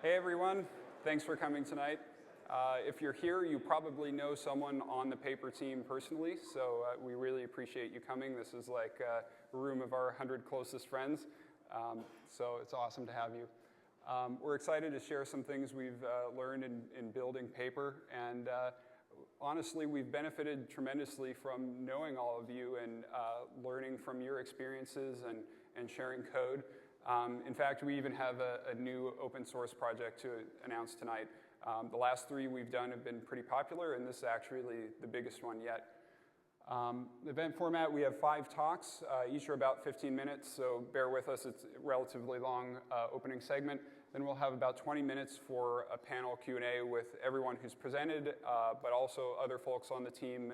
Hey everyone, thanks for coming tonight. If you're here, you probably know someone on the paper team personally, so we really appreciate you coming. This is like a room of our 100 closest friends, so it's awesome to have you. We're excited to share some things we've learned in building paper, and honestly, we've benefited tremendously from knowing all of you and learning from your experiences and sharing code. In fact, we even have a new open source project to announce tonight. The last three we've done have been pretty popular, and this is actually the biggest one yet. The event format, we have 5 talks. Each are about 15 minutes, so bear with us. It's a relatively long opening segment. Then we'll have about 20 minutes for a panel Q&A with everyone who's presented, but also other folks on the team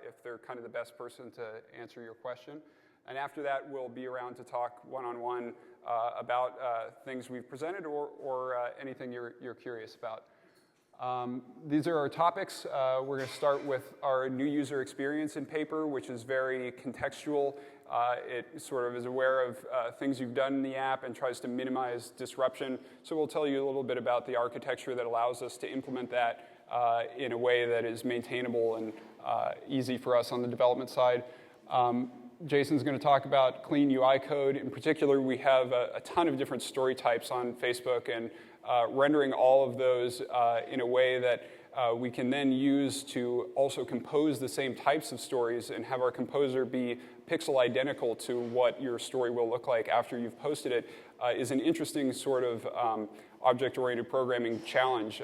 if they're kind of the best person to answer your question. And after that, we'll be around to talk one-on-one about things we've presented or anything you're curious about. These are our topics. We're going to start with our new user experience in paper, which is very contextual. It sort of is aware of things you've done in the app and tries to minimize disruption. So we'll tell you a little bit about the architecture that allows us to implement that in a way that is maintainable and easy for us on the development side. Jason's going to talk about clean UI code. In particular, we have a ton of different story types on Facebook, and rendering all of those in a way that we can then use to also compose the same types of stories and have our composer be pixel identical to what your story will look like after you've posted it is an interesting sort of object-oriented programming challenge.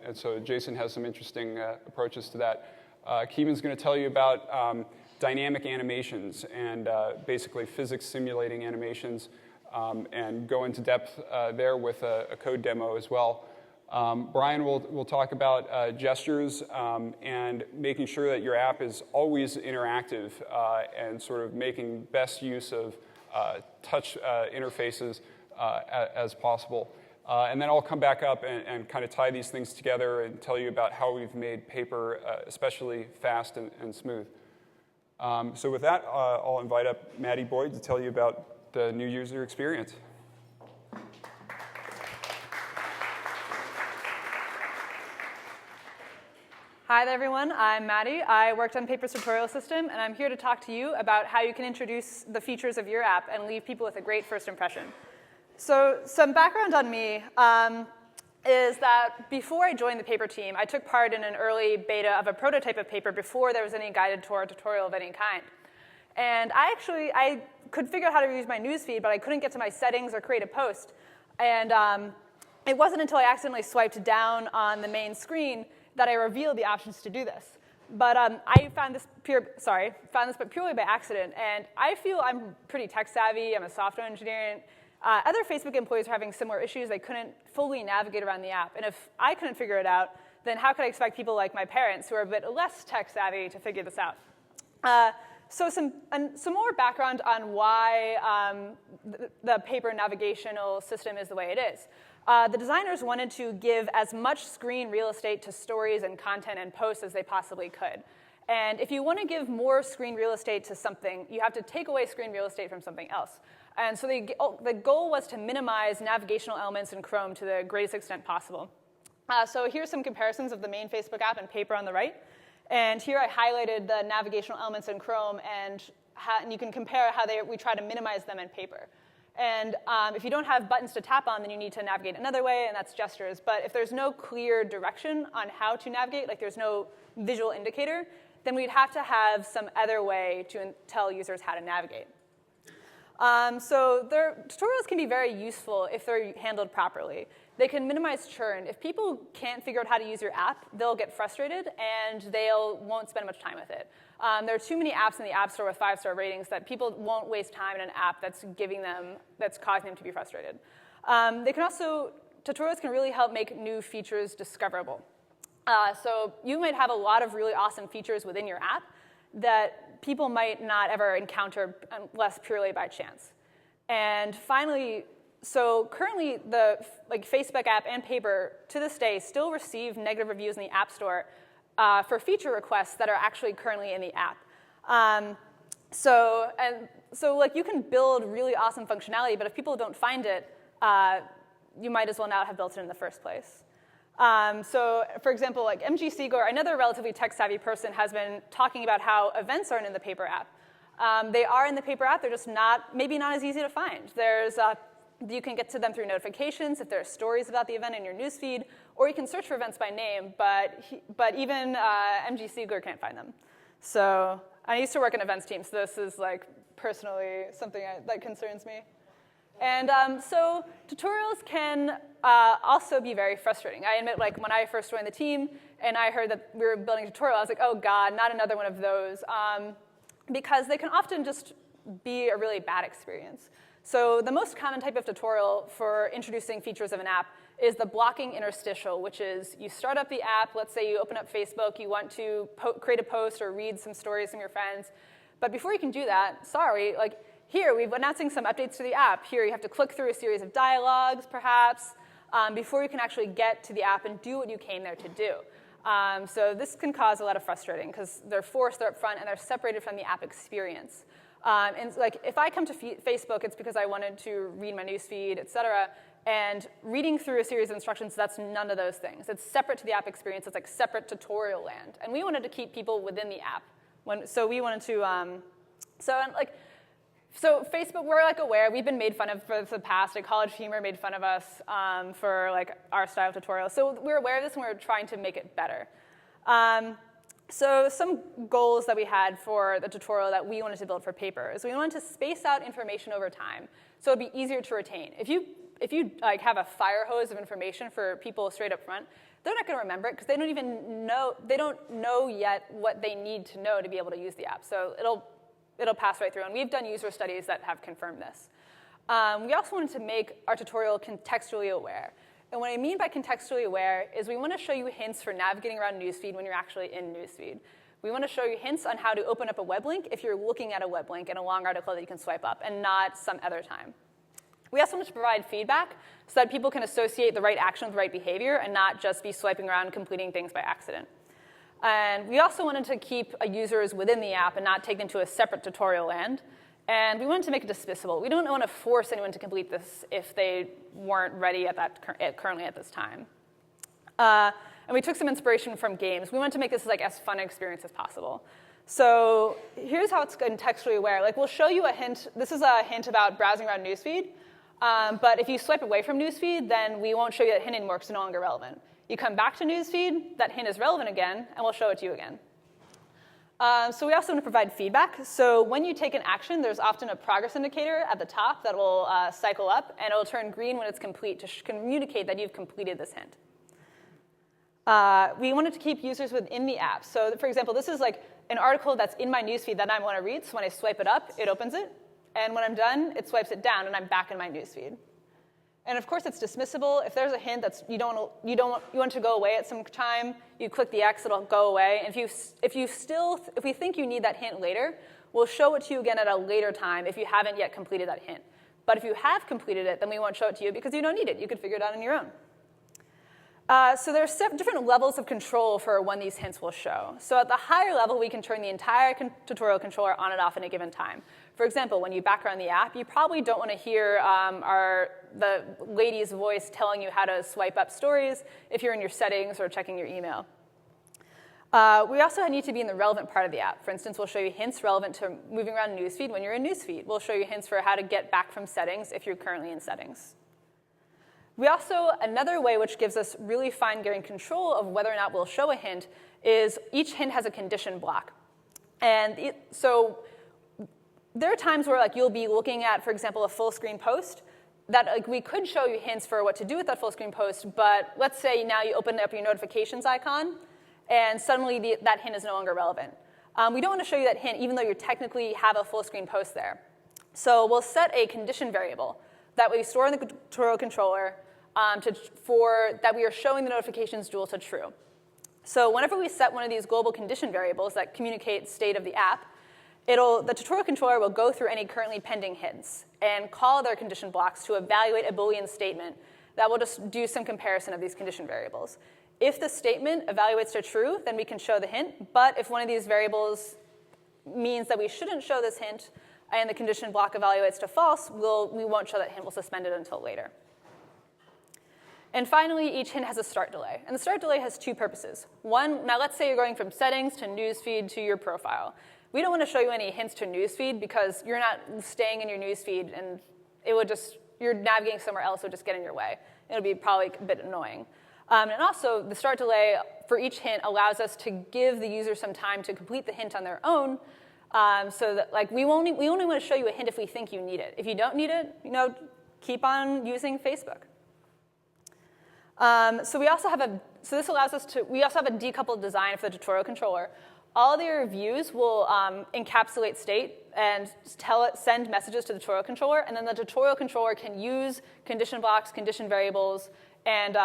And so Jason has some interesting approaches to that. Kimon's going to tell you about dynamic animations and basically physics simulating animations and go into depth there with a code demo as well. Brian will talk about gestures and making sure that your app is always interactive and sort of making best use of touch interfaces as possible. And then I'll come back up and kind of tie these things together and tell you about how we've made paper especially fast and smooth. So with that, I'll invite up Maddie Boyd to tell you about the new user experience. Hi there, everyone. I'm Maddie. I worked on Paper's tutorial system, and I'm here to talk to you about how you can introduce the features of your app and leave people with a great first impression. So some background on me is that before I joined the Paper team, I took part in an early beta of a prototype of Paper before there was any guided tour or tutorial of any kind. And I could figure out how to use my newsfeed, but I couldn't get to my settings or create a post. And it wasn't until I accidentally swiped down on the main screen that I revealed the options to do this. But I found this but purely by accident. And I feel I'm pretty tech savvy. I'm a software engineer. Other Facebook employees are having similar issues. They couldn't fully navigate around the app. And if I couldn't figure it out, then how could I expect people like my parents, who are a bit less tech savvy, to figure this out? So some more background on why the Paper navigational system is the way it is. The designers wanted to give as much screen real estate to stories and content and posts as they possibly could. And if you want to give more screen real estate to something, you have to take away screen real estate from something else. And so the goal was to minimize navigational elements in Chrome to the greatest extent possible. So here's some comparisons of the main Facebook app and Paper on the right. And here I highlighted the navigational elements in Chrome, and you can compare how we try to minimize them in Paper. And if you don't have buttons to tap on, then you need to navigate another way, and that's gestures. But if there's no clear direction on how to navigate, like there's no visual indicator, then we'd have to have some other way to tell users how to navigate. So their tutorials can be very useful if they're handled properly. They can minimize churn. If people can't figure out how to use your app, they'll get frustrated, and they won't spend much time with it. There are too many apps in the App Store with 5-star ratings that people won't waste time in an app that's causing them to be frustrated. Tutorials can really help make new features discoverable. So you might have a lot of really awesome features within your app that people might not ever encounter unless purely by chance. And finally, so currently the Facebook app and Paper to this day still receive negative reviews in the App Store for feature requests that are actually currently in the app. So you can build really awesome functionality, but if people don't find it, you might as well not have built it in the first place. So for example, like MG Siegler, another relatively tech-savvy person, has been talking about how events aren't in the paper app. They are in the paper app, they're just maybe not as easy to find. You can get to them through notifications if there are stories about the event in your newsfeed, or you can search for events by name, but even MG Siegler can't find them. So I used to work in events teams, so this is like personally something that concerns me. And so tutorials can also be very frustrating. I admit, like when I first joined the team and I heard that we were building a tutorial, I was like, oh God, not another one of those. Because they can often just be a really bad experience. So the most common type of tutorial for introducing features of an app is the blocking interstitial, which is you start up the app. Let's say you open up Facebook. You want to create a post or read some stories from your friends. But before you can do that, sorry, like here, we're announcing some updates to the app. Here, you have to click through a series of dialogues, perhaps, before you can actually get to the app and do what you came there to do. So this can cause a lot of frustrating because they're forced, they're up front, and they're separated from the app experience. And like if I come to Facebook, it's because I wanted to read my newsfeed, et cetera. And reading through a series of instructions, that's none of those things. It's separate to the app experience. It's like separate tutorial land. And we wanted to keep people within the app. So we wanted to, so Facebook, we're like aware. We've been made fun of for the past. Like College Humor made fun of us for like our style of tutorial. So we're aware of this and we're trying to make it better. So some goals that we had for the tutorial that we wanted to build for paper is we wanted to space out information over time so it'd be easier to retain. If you like have a fire hose of information for people straight up front, they're not going to remember it because they don't know yet what they need to know to be able to use the app. So it'll pass right through. And we've done user studies that have confirmed this. We also wanted to make our tutorial contextually aware. And what I mean by contextually aware is we want to show you hints for navigating around newsfeed when you're actually in newsfeed. We want to show you hints on how to open up a web link if you're looking at a web link in a long article that you can swipe up and not some other time. We also want to provide feedback so that people can associate the right action with the right behavior and not just be swiping around completing things by accident. And we also wanted to keep users within the app and not take them to a separate tutorial land. And we wanted to make it dismissible. We don't want to force anyone to complete this if they weren't ready currently at this time. And we took some inspiration from games. We wanted to make this like as fun an experience as possible. So here's how it's contextually aware. Like we'll show you a hint. This is a hint about browsing around newsfeed. But if you swipe away from newsfeed, then we won't show you that hint anymore because it's no longer relevant. You come back to newsfeed, that hint is relevant again, and we'll show it to you again. So we also want to provide feedback. So when you take an action, there's often a progress indicator at the top that will cycle up, and it will turn green when it's complete to communicate that you've completed this hint. We wanted to keep users within the app. So for example, this is like an article that's in my newsfeed that I want to read. So when I swipe it up, it opens it. And when I'm done, it swipes it down, and I'm back in my newsfeed. And of course, it's dismissible. If there's a hint that you want to go away at some time, you click the X, it'll go away. And if we think you need that hint later, we'll show it to you again at a later time if you haven't yet completed that hint. But if you have completed it, then we won't show it to you because you don't need it. You could figure it out on your own. So there's different levels of control for when these hints will show. So at the higher level, we can turn the entire tutorial controller on and off at a given time. For example, when you background the app, you probably don't want to hear the lady's voice telling you how to swipe up stories if you're in your settings or checking your email. We also need to be in the relevant part of the app. For instance, we'll show you hints relevant to moving around newsfeed when you're in newsfeed. We'll show you hints for how to get back from settings if you're currently in settings. We also, another way which gives us really fine-grained control of whether or not we'll show a hint is each hint has a condition block. And so there are times where you'll be looking at, for example, a full-screen post that we could show you hints for what to do with that full-screen post, but let's say now you open up your notifications icon, and suddenly that hint is no longer relevant. We don't want to show you that hint even though you technically have a full-screen post there. So we'll set a condition variable that we store in the tutorial controller that we are showing the notifications dual to true. So whenever we set one of these global condition variables that communicate state of the app, the tutorial controller will go through any currently pending hints and call their condition blocks to evaluate a Boolean statement that will just do some comparison of these condition variables. If the statement evaluates to true, then we can show the hint. But if one of these variables means that we shouldn't show this hint and the condition block evaluates to false, we won't show that hint. We'll suspend it until later. And finally, each hint has a start delay. And the start delay has two purposes. One, now let's say you're going from settings to newsfeed to your profile. We don't want to show you any hints to newsfeed because you're not staying in your newsfeed, and it would just, you're navigating somewhere else, it would just get in your way. It'll be probably a bit annoying. And also, the start delay for each hint allows us to give the user some time to complete the hint on their own, so that like we only want to show you a hint if we think you need it. If you don't need it, keep on using Facebook. So we also have this allows us to, we also have a decoupled design for the tutorial controller. All of your views will encapsulate state and send messages to the tutorial controller, and then the tutorial controller can use condition blocks, condition variables, and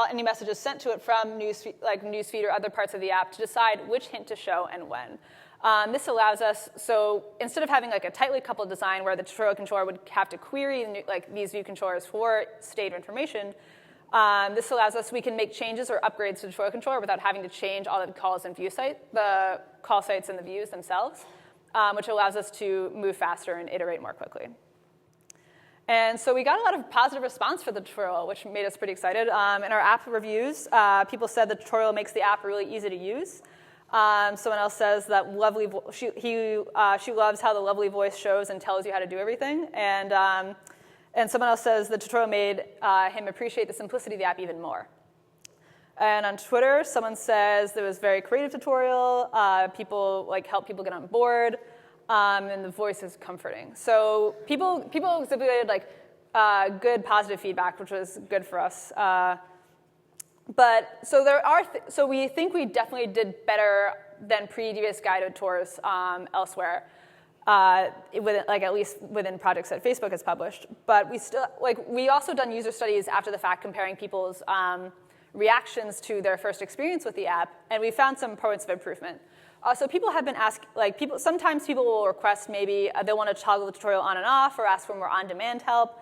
any messages sent to it from newsfeed or other parts of the app to decide which hint to show and when. This allows us, so instead of having like a tightly coupled design where the tutorial controller would have to query these view controllers for state information, this allows us, we can make changes or upgrades to the tutorial controller without having to change all the calls and the call sites and the views themselves, which allows us to move faster and iterate more quickly. And so we got a lot of positive response for the tutorial, which made us pretty excited. In our app reviews, people said the tutorial makes the app really easy to use. Someone else says that she loves how the lovely voice shows and tells you how to do everything. And someone else says the tutorial made him appreciate the simplicity of the app even more. And on Twitter, someone says there was a very creative tutorial. People help people get on board. And the voice is comforting. So people exhibited good positive feedback, which was good for us. But so we think we definitely did better than previous guided tours elsewhere, at least within projects that Facebook has published. But we also done user studies after the fact comparing people's reactions to their first experience with the app, and we found some points of improvement. So people have been asked, sometimes people will request maybe they want to toggle the tutorial on and off or ask for more on-demand help.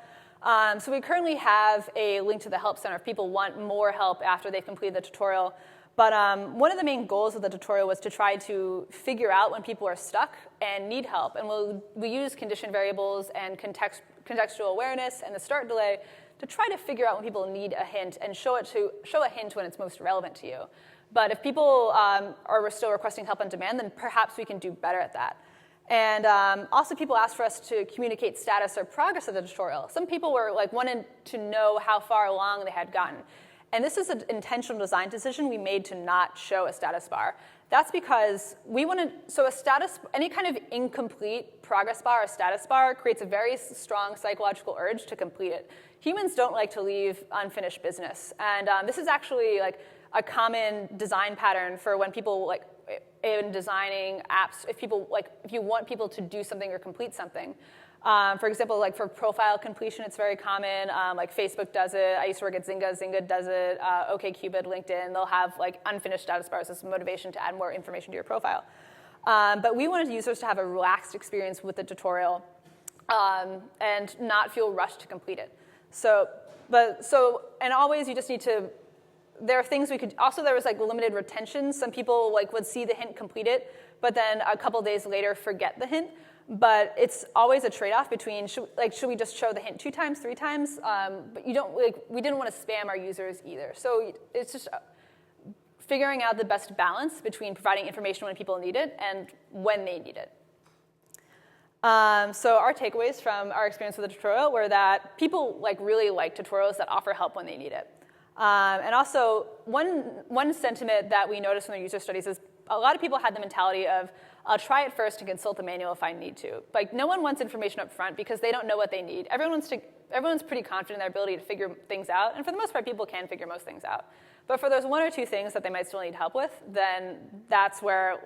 So we currently have a link to the Help Center if people want more help after they've completed the tutorial. But one of the main goals of the tutorial was to try to figure out when people are stuck and need help. And we use condition variables and contextual awareness and the start delay to try to figure out when people need a hint and show a hint when it's most relevant to you. But if people are still requesting help on demand, then perhaps we can do better at that. And also people asked for us to communicate status or progress of the tutorial. Some people were wanted to know how far along they had gotten. And this is an intentional design decision we made to not show a status bar. That's because any kind of incomplete progress bar or status bar creates a very strong psychological urge to complete it. Humans don't like to leave unfinished business. And this is actually a common design pattern for when people in designing apps, if you want people to do something or complete something. For example, for profile completion, it's very common. Facebook does it. I used to work at Zynga. Zynga does it. OkCupid, LinkedIn, they'll have unfinished status bars as motivation to add more information to your profile. But we wanted users to have a relaxed experience with the tutorial and not feel rushed to complete it. And always you just need to. There are things we could. Also, there was limited retention. Some people would see the hint completed, but then a couple days later forget the hint. But it's always a trade-off between should we just show the hint 2 times, 3 times? But you don't we didn't want to spam our users either. So it's just figuring out the best balance between providing information when people need it and when they need it. So our takeaways from our experience with the tutorial were that people really like tutorials that offer help when they need it. And also, one sentiment that we noticed in the user studies is a lot of people had the mentality of, I'll try it first and consult the manual if I need to. No one wants information up front because they don't know what they need. Everyone's pretty confident in their ability to figure things out, and for the most part, people can figure most things out. But for those 1 or 2 things that they might still need help with, then that's where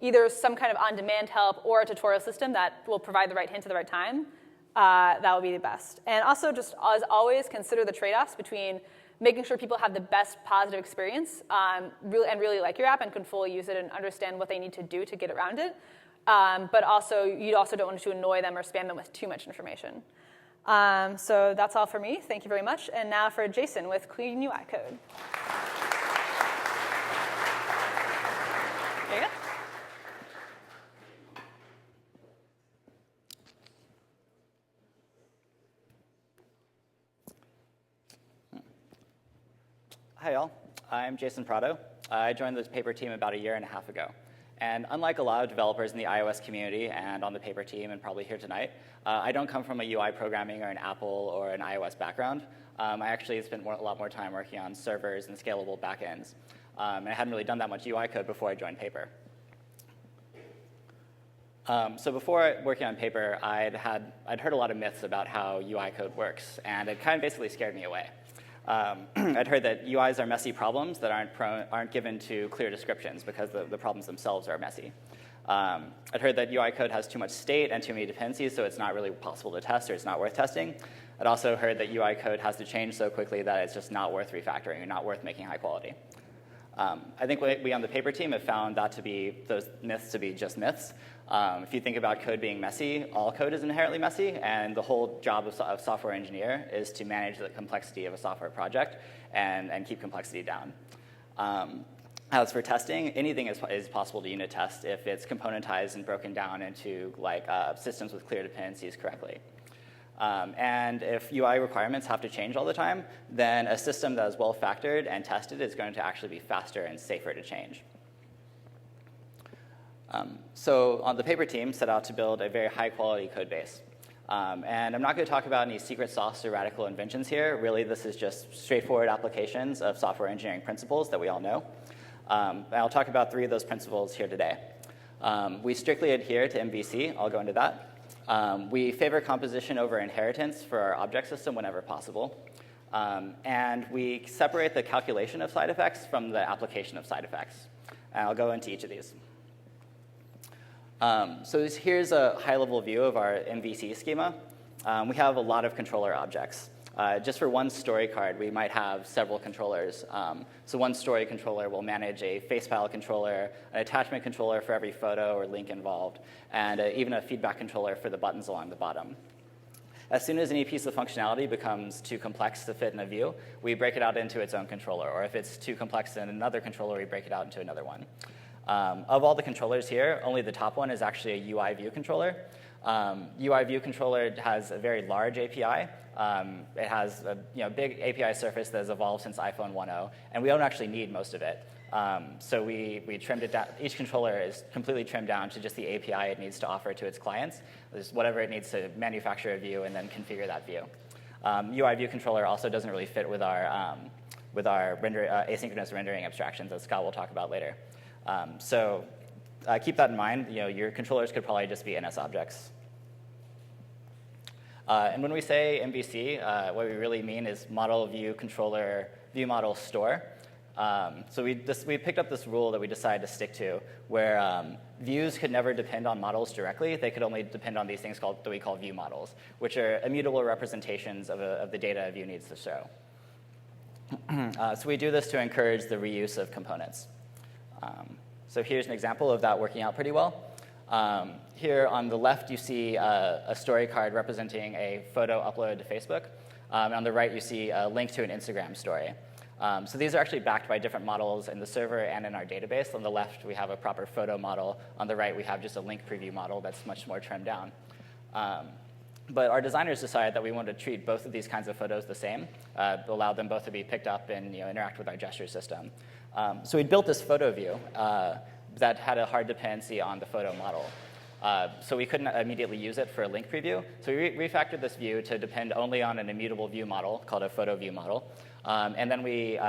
either some kind of on-demand help or a tutorial system that will provide the right hint at the right time, that will be the best. And also, just as always, consider the trade-offs between making sure people have the best positive experience and really like your app and can fully use it and understand what they need to do to get around it. But also, you also don't want to annoy them or spam them with too much information. So that's all for me. Thank you very much. And now for Jason with Clean UI Code. There you go. Hi, all. I'm Jason Prado. I joined the paper team about 1.5 years ago. And unlike a lot of developers in the iOS community and on the paper team and probably here tonight, I don't come from a UI programming or an Apple or an iOS background. I actually spent a lot more time working on servers and scalable backends. And I hadn't really done that much UI code before I joined Paper. So before working on Paper, I'd heard a lot of myths about how UI code works, and it kind of basically scared me away. I'd heard that UIs are messy problems that aren't given to clear descriptions because the problems themselves are messy. I'd heard that UI code has too much state and too many dependencies, so it's not really possible to test or it's not worth testing. I'd also heard that UI code has to change so quickly that it's just not worth refactoring or not worth making high quality. I think we on the paper team have found those myths to be just myths. If you think about code being messy, all code is inherently messy, and the whole job of a software engineer is to manage the complexity of a software project and keep complexity down. As for testing, anything is possible to unit test if it's componentized and broken down into systems with clear dependencies correctly. And if UI requirements have to change all the time, then a system that is well factored and tested is going to actually be faster and safer to change. So on the paper team set out to build a very high quality code base. And I'm not going to talk about any secret sauce or radical inventions here. Really, this is just straightforward applications of software engineering principles that we all know. And I'll talk about 3 of those principles here today. We strictly adhere to MVC. I'll go into that. We favor composition over inheritance for our object system whenever possible. And we separate the calculation of side effects from the application of side effects. And I'll go into each of these. So here's a high-level view of our MVC schema. We have a lot of controller objects. Just for one story card, we might have several controllers. So one story controller will manage a face file controller, an attachment controller for every photo or link involved, and even a feedback controller for the buttons along the bottom. As soon as any piece of functionality becomes too complex to fit in a view, we break it out into its own controller. Or if it's too complex in another controller, we break it out into another one. Of all the controllers here, only the top one is actually a UI view controller. UI view controller has a very large API. It has a big API surface that has evolved since iPhone 1.0, and we don't actually need most of it. So we trimmed it down. Each controller is completely trimmed down to just the API it needs to offer to its clients. There's whatever it needs to manufacture a view and then configure that view. UI view controller also doesn't really fit with our asynchronous rendering abstractions, as Scott will talk about later. So keep that in mind. Your controllers could probably just be NS objects. And when we say MVC, what we really mean is model, view, controller, view model, store. So we picked up this rule that we decided to stick to, where views could never depend on models directly. They could only depend on these things that we call view models, which are immutable representations of the data a view needs to show. So we do this to encourage the reuse of components. So here's an example of that working out pretty well. Here on the left, you see a story card representing a photo uploaded to Facebook. And on the right, you see a link to an Instagram story. So these are actually backed by different models in the server and in our database. On the left, we have a proper photo model. On the right, we have just a link preview model that's much more trimmed down. But our designers decided that we wanted to treat both of these kinds of photos the same, allow them both to be picked up and interact with our gesture system. So we built this photo view that had a hard dependency on the photo model. So we couldn't immediately use it for a link preview. So we refactored this view to depend only on an immutable view model called a photo view model. And then we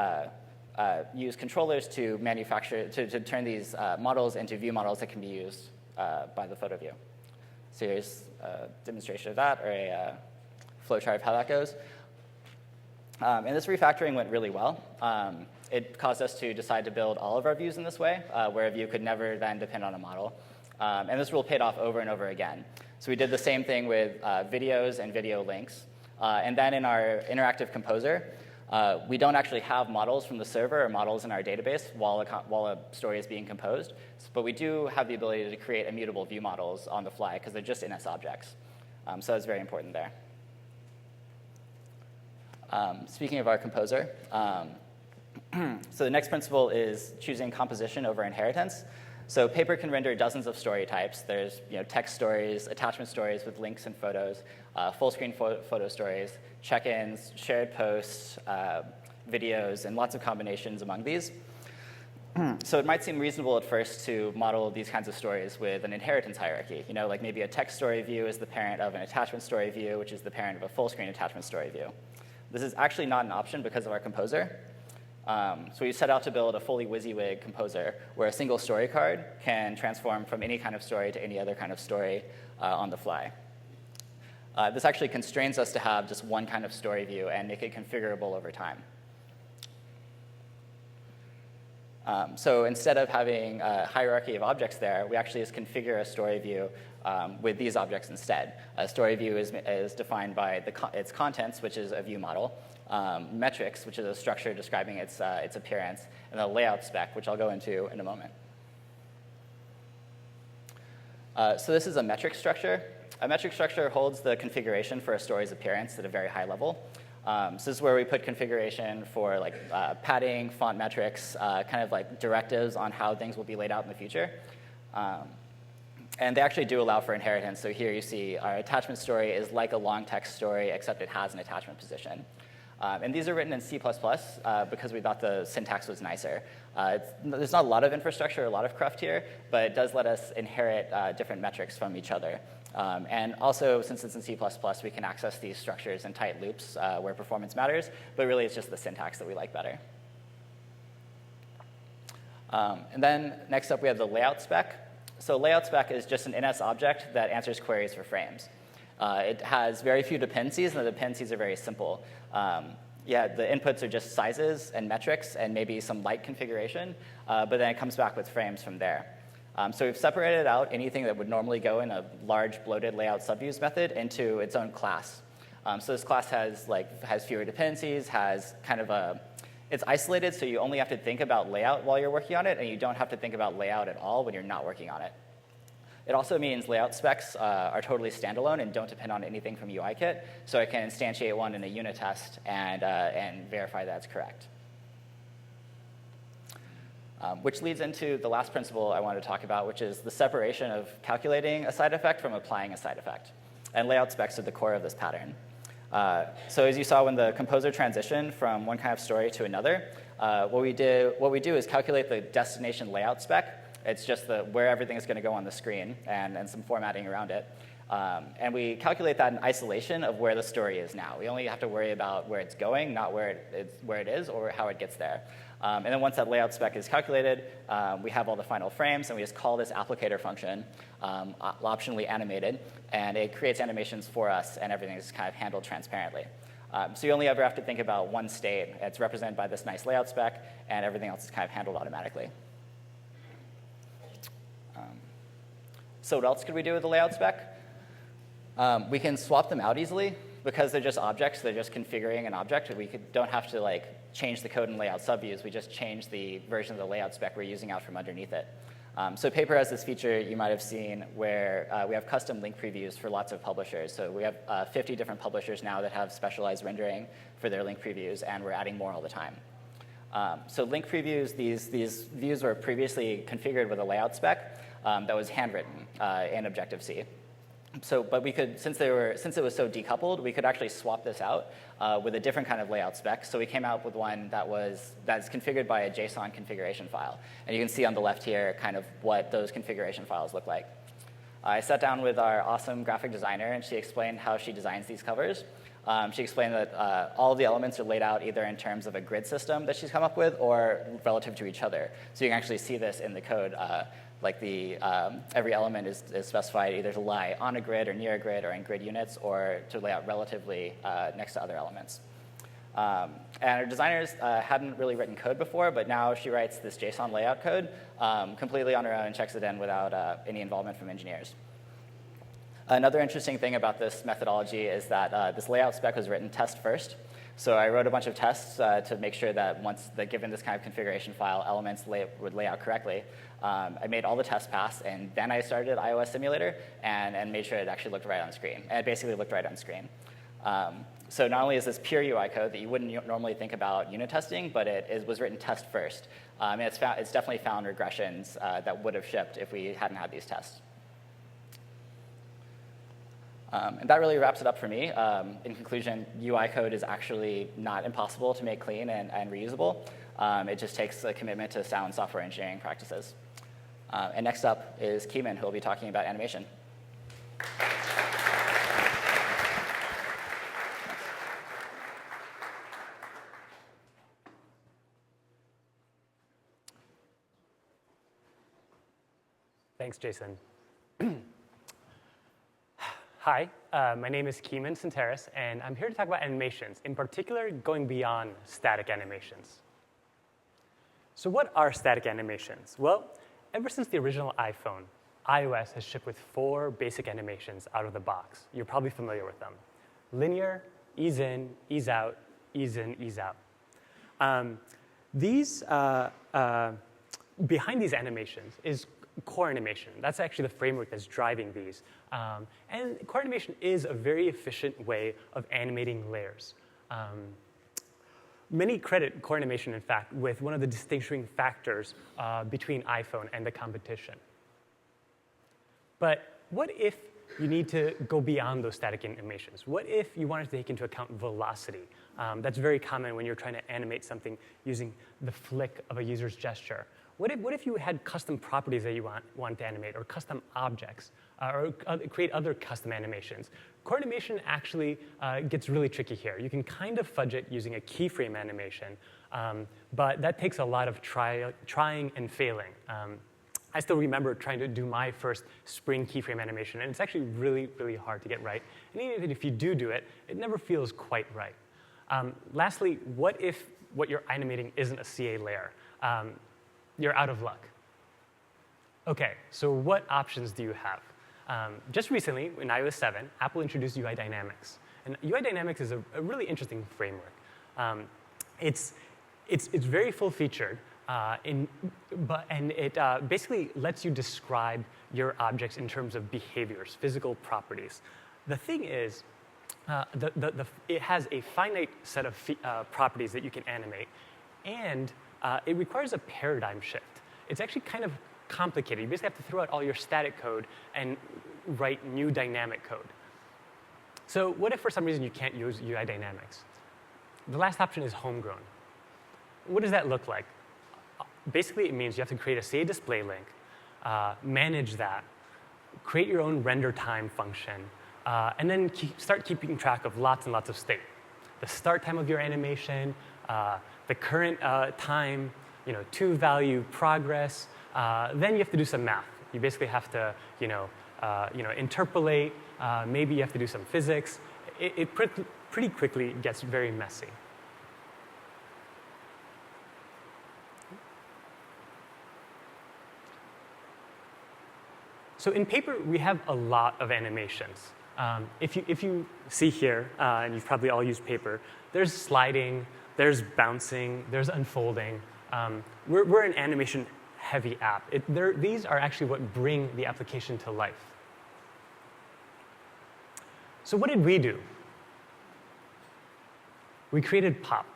use controllers to to turn these models into view models that can be used by the photo view. So here's a demonstration of that, or a flowchart of how that goes. And this refactoring went really well. It caused us to decide to build all of our views in this way, where a view could never then depend on a model. And this rule paid off over and over again. So we did the same thing with videos and video links. And then in our interactive composer, we don't actually have models from the server or models in our database while a story is being composed. But we do have the ability to create immutable view models on the fly because they're just NS objects. So that's very important there. Speaking of our composer, so the next principle is choosing composition over inheritance. So Paper can render dozens of story types. There's text stories, attachment stories with links and photos, full screen photo stories, check-ins, shared posts, videos, and lots of combinations among these. So it might seem reasonable at first to model these kinds of stories with an inheritance hierarchy. You know, like maybe a text story view is the parent of an attachment story view, which is the parent of a full screen attachment story view. This is actually not an option because of our composer. So we set out to build a fully WYSIWYG composer where a single story card can transform from any kind of story to any other kind of story on the fly. This actually constrains us to have just one kind of story view and make it configurable over time. So instead of having a hierarchy of objects there, we actually just configure a story view with these objects instead. A story view is defined by its contents, which is a view model, metrics, which is a structure describing its appearance, and a layout spec, which I'll go into in a moment. So this is a metric structure. A metric structure holds the configuration for a story's appearance at a very high level. So this is where we put configuration for like padding, font metrics, kind of like directives on how things will be laid out in the future. And they actually do allow for inheritance. So here you see our attachment story is like a long text story, except it has an attachment position. And these are written in C++ because we thought the syntax was nicer. There's not a lot of infrastructure, a lot of cruft here, but it does let us inherit different metrics from each other. And also, since it's in C++, we can access these structures in tight loops where performance matters, but really it's just the syntax that we like better. And then next up, we have the layout spec. So layout spec is just an NS object that answers queries for frames. It has very few dependencies, and the dependencies are very simple. Yeah, the inputs are just sizes and metrics and maybe some light configuration, but then it comes back with frames from there. So we've separated out anything that would normally go in a large bloated layout subviews method into its own class. So this class has fewer dependencies, has kind of it's isolated, so you only have to think about layout while you're working on it, and you don't have to think about layout at all when you're not working on it. It also means layout specs are totally standalone and don't depend on anything from UIKit, so I can instantiate one in a unit test and verify that it's correct. Which leads into the last principle I wanted to talk about, which is the separation of calculating a side effect from applying a side effect. And layout specs are the core of this pattern. So as you saw when the composer transitioned from one kind of story to another, what we do is calculate the destination layout spec. It's just where everything is going to go on the screen and some formatting around it. And we calculate that in isolation of where the story is now. We only have to worry about where it's going, not where it is or how it gets there. And then once that layout spec is calculated, we have all the final frames, and we just call this applicator function, optionally animated, and it creates animations for us, and everything is kind of handled transparently. So you only ever have to think about one state. It's represented by this nice layout spec, and everything else is kind of handled automatically. So what else could we do with the layout spec? We can swap them out easily. Because they're just objects, they're just configuring an object. We don't have to change the code in layout subviews. We just change the version of the layout spec we're using out from underneath it. So Paper has this feature you might have seen where we have custom link previews for lots of publishers. So we have 50 different publishers now that have specialized rendering for their link previews, and we're adding more all the time. So link previews, these views were previously configured with a layout spec that was handwritten in Objective-C. But we could, since it was so decoupled, we could actually swap this out with a different kind of layout spec. So we came out with one that's configured by a JSON configuration file. And you can see on the left here kind of what those configuration files look like. I sat down with our awesome graphic designer, and she explained how she designs these covers. She explained that all of the elements are laid out either in terms of a grid system that she's come up with or relative to each other. So you can actually see this in the code. Every element is specified either to lie on a grid or near a grid or in grid units, or to lay out relatively next to other elements. And our designers hadn't really written code before, but now she writes this JSON layout code completely on her own and checks it in without any involvement from engineers. Another interesting thing about this methodology is that this layout spec was written test first. So I wrote a bunch of tests to make sure that given this kind of configuration file, elements would lay out correctly. I made all the tests pass, and then I started iOS Simulator and made sure it actually looked right on screen. And it basically looked right on screen. So not only is this pure UI code that you wouldn't normally think about unit testing, but it was written test first. And it's definitely found regressions that would have shipped if we hadn't had these tests. And that really wraps it up for me. In conclusion, UI code is actually not impossible to make clean and reusable. It just takes a commitment to sound software engineering practices. And next up is Kimon, who will be talking about animation. Thanks, Jason. Hi, my name is Kimon Tsinteris, and I'm here to talk about animations, in particular going beyond static animations. So what are static animations? Well, ever since the original iPhone, iOS has shipped with 4 basic animations out of the box. You're probably familiar with them. Linear, ease in, ease out, ease in, ease out. Behind these animations is core animation. That's actually the framework that's driving these. And core animation is a very efficient way of animating layers. Many credit core animation, in fact, with one of the distinguishing factors between iPhone and the competition. But what if you need to go beyond those static animations? What if you wanted to take into account velocity? That's very common when you're trying to animate something using the flick of a user's gesture. What if you had custom properties that you want to animate, or custom objects, or create other custom animations? Core animation actually gets really tricky here. You can kind of fudge it using a keyframe animation, but that takes a lot of trying and failing. I still remember trying to do my first spring keyframe animation, and it's actually really, really hard to get right. And even if you do it, it never feels quite right. Lastly, what if what you're animating isn't a CA layer? You're out of luck. OK, so what options do you have? Just recently, in iOS 7, Apple introduced UI Dynamics. And UI Dynamics is a really interesting framework. It's very full-featured, and it basically lets you describe your objects in terms of behaviors, physical properties. The thing is, it has a finite set of properties that you can animate, and it requires a paradigm shift. It's actually kind of complicated. You basically have to throw out all your static code and write new dynamic code. So what if for some reason you can't use UI Dynamics? The last option is homegrown. What does that look like? Basically, it means you have to create a CA display link, manage that, create your own render time function, and then start keeping track of lots and lots of state. The start time of your animation, the current time, to value progress. Then you have to do some math. You basically have to, interpolate. Maybe you have to do some physics. It pretty quickly gets very messy. So in Paper, we have a lot of animations. If you see here, and you've probably all used Paper, there's sliding, there's bouncing, there's unfolding. We're an animation-heavy app. These are actually what bring the application to life. So what did we do? We created Pop.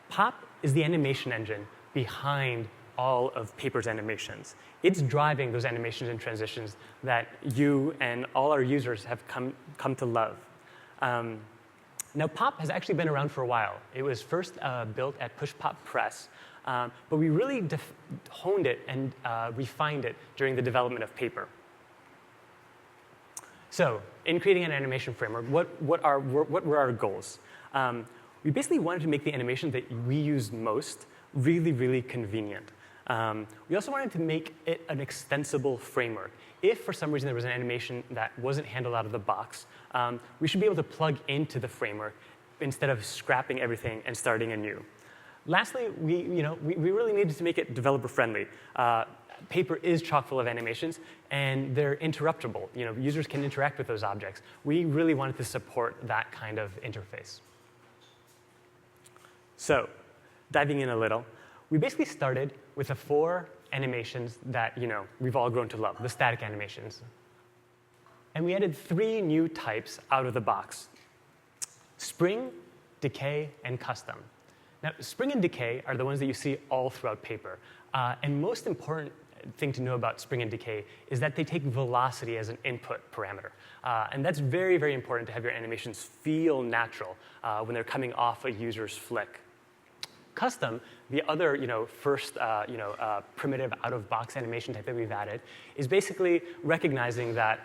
Pop is the animation engine behind all of Paper's animations. It's driving those animations and transitions that you and all our users have come to love. Now, Pop has actually been around for a while. It was first built at Push Pop Press, but we really honed it and refined it during the development of Paper. So, in creating an animation framework, what were our goals? We basically wanted to make the animation that we use most really, really convenient. We also wanted to make it an extensible framework. If for some reason there was an animation that wasn't handled out of the box, we should be able to plug into the framework instead of scrapping everything and starting anew. Lastly, we really needed to make it developer-friendly. Paper is chock full of animations, and they're interruptible. Users can interact with those objects. We really wanted to support that kind of interface. So, diving in a little, we basically started with the 4 animations that we've all grown to love, the static animations. And we added 3 new types out of the box: spring, decay, and custom. Now, spring and decay are the ones that you see all throughout Paper. And most important thing to know about spring and decay is that they take velocity as an input parameter. And that's very, very important to have your animations feel natural when they're coming off a user's flick. Custom, the other first primitive out-of-box animation type that we've added, is basically recognizing that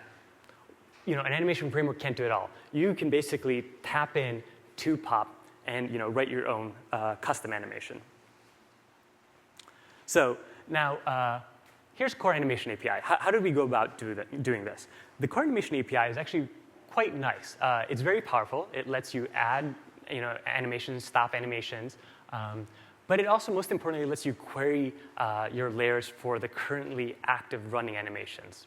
an animation framework can't do it all. You can basically tap in to pop and write your own custom animation. So now here's Core Animation API. How did we go about doing this? The Core Animation API is actually quite nice. It's very powerful. It lets you add animations, stop animations. But it also, most importantly, lets you query your layers for the currently active running animations.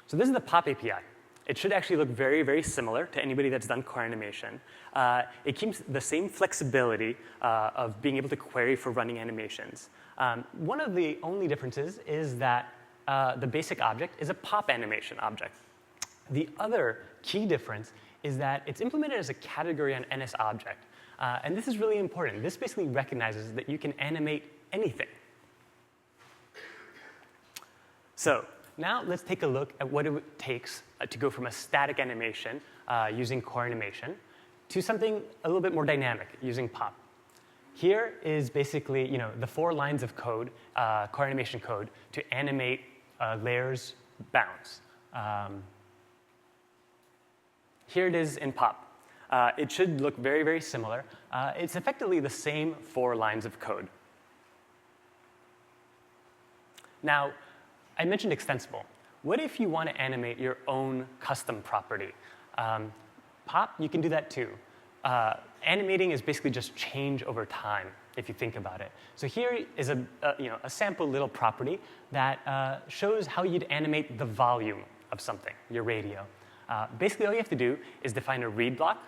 So this is the Pop API. It should actually look very, very similar to anybody that's done core animation. It keeps the same flexibility of being able to query for running animations. One of the only differences is that the basic object is a pop animation object. The other key difference is that it's implemented as a category on NS object. And this is really important. This basically recognizes that you can animate anything. So now let's take a look at what it takes to go from a static animation using core animation to something a little bit more dynamic using pop. Here is basically the 4 lines of code, core animation code, to animate layers bounds. Here it is in pop. It should look very, very similar. It's effectively the same 4 lines of code. Now, I mentioned extensible. What if you want to animate your own custom property? Pop, you can do that too. Animating is basically just change over time, if you think about it. So here is a sample little property that shows how you'd animate the volume of something, your radio. Basically, all you have to do is define a read block,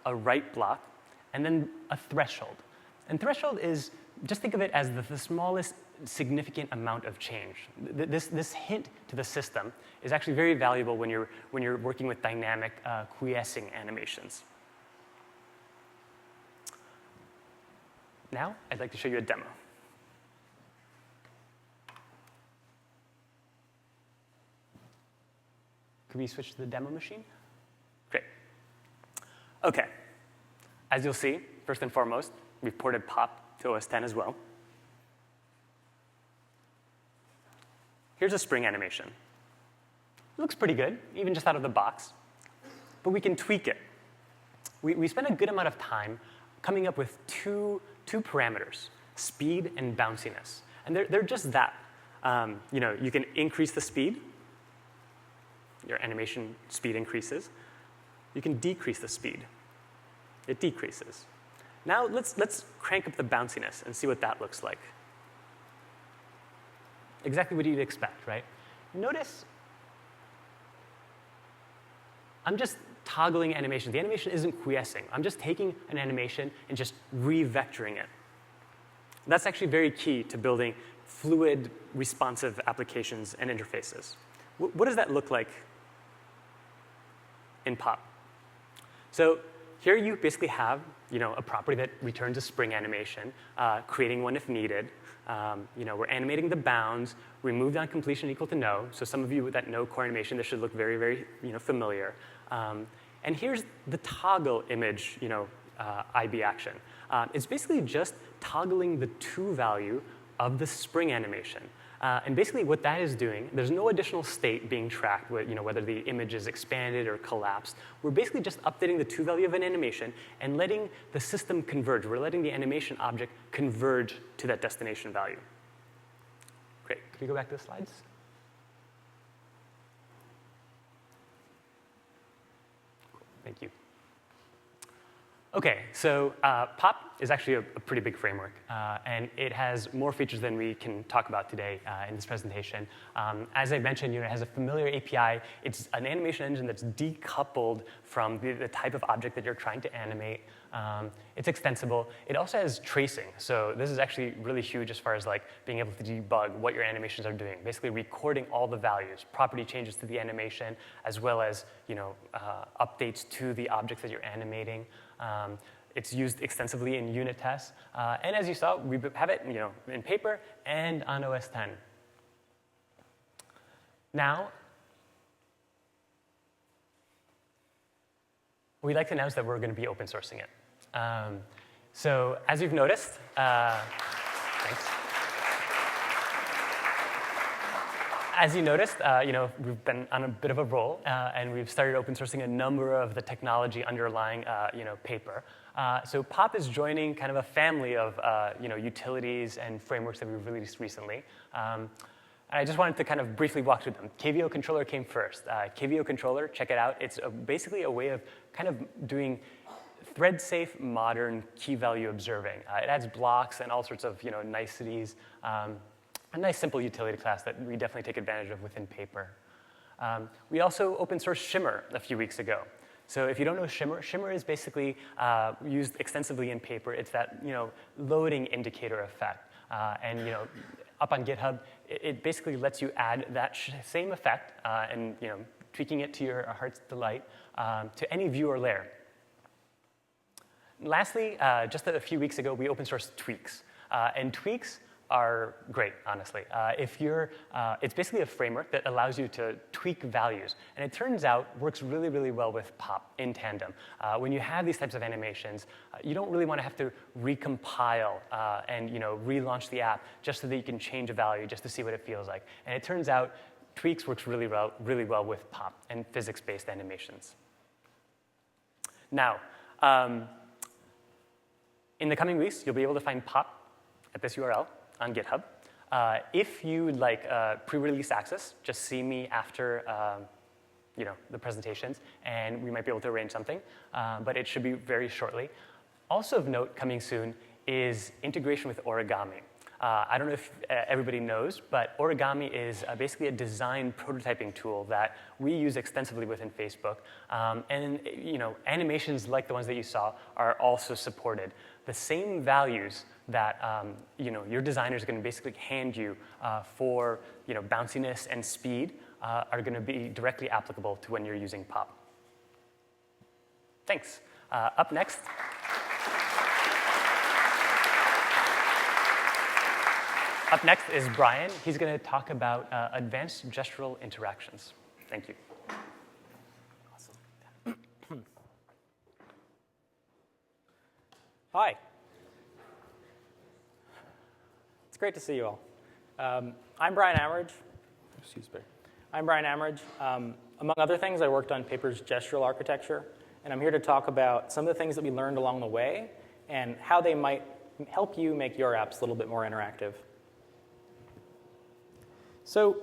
a write block, and then a threshold. And threshold is, just think of it as the smallest significant amount of change. This hint to the system is actually very valuable when you're working with dynamic quiescing animations. Now, I'd like to show you a demo. Could we switch to the demo machine? Great. OK. As you'll see, first and foremost, we've ported pop to OS X as well. Here's a spring animation. It looks pretty good, even just out of the box. But we can tweak it. We spent a good amount of time coming up with two parameters, speed and bounciness. And they're just that. You can increase the speed. Your animation speed increases. You can decrease the speed. It decreases. Now let's crank up the bounciness and see what that looks like. Exactly what you'd expect, right? Notice I'm just toggling animation. The animation isn't quiescing. I'm just taking an animation and just re-vectoring it. That's actually very key to building fluid, responsive applications and interfaces. What does that look like in pop? So here you basically have a property that returns a spring animation, creating one if needed. We're animating the bounds, removed on completion equal to no. So some of you that know core animation, this should look very, very familiar. And here's the toggle image IB action. It's basically just toggling the to value of the spring animation. And basically what that is doing, there's no additional state being tracked, whether the image is expanded or collapsed. We're basically just updating the to value of an animation and letting the system converge. We're letting the animation object converge to that destination value. Great. Could we go back to the slides? Cool. Thank you. OK, so Pop is actually a pretty big framework. And it has more features than we can talk about today in this presentation. As I mentioned, it has a familiar API. It's an animation engine that's decoupled from the type of object that you're trying to animate. It's extensible. It also has tracing. So this is actually really huge as far as being able to debug what your animations are doing, basically recording all the values, property changes to the animation, as well as updates to the objects that you're animating. It's used extensively in unit tests. And as you saw, we have it in paper and on OS 10. Now, we'd like to announce that we're going to be open sourcing it. So as you've noticed, thanks. As you noticed, we've been on a bit of a roll, and we've started open sourcing a number of the technology underlying, paper. So POP is joining kind of a family of, utilities and frameworks that we've released recently. And I just wanted to kind of briefly walk through them. KVO controller came first. KVO controller, check it out. It's basically a way of kind of doing thread-safe, modern key value observing. It adds blocks and all sorts of niceties. A nice simple utility class that we definitely take advantage of within paper. We also open sourced Shimmer a few weeks ago. So if you don't know Shimmer, Shimmer is basically used extensively in paper. It's that loading indicator effect. And up on GitHub, it basically lets you add that same effect and tweaking it to your heart's delight to any view or layer. Lastly, just a few weeks ago, we open sourced Tweaks. And Tweaks are great, honestly. It's basically a framework that allows you to tweak values. And it turns out works really, really well with POP in tandem. When you have these types of animations, you don't really want to have to recompile and relaunch the app just so that you can change a value just to see what it feels like. And it turns out Tweaks works really well with POP and physics-based animations. Now, in the coming weeks, you'll be able to find POP at this URL on GitHub. If you would like pre-release access, just see me after the presentations, and we might be able to arrange something, but it should be very shortly. Also of note, coming soon, is integration with Origami. I don't know if everybody knows, but Origami is basically a design prototyping tool that we use extensively within Facebook. And animations like the ones that you saw are also supported. The same values that your designer is going to basically hand you for bounciness and speed are going to be directly applicable to when you're using POP. Thanks. Up next. Up next is Brian. He's going to talk about advanced gestural interactions. Thank you. Awesome. Hi. It's great to see you all. I'm Brian Amerige. Excuse me. I'm Brian Amerige. Among other things, I worked on Paper's gestural architecture, and I'm here to talk about some of the things that we learned along the way and how they might help you make your apps a little bit more interactive. So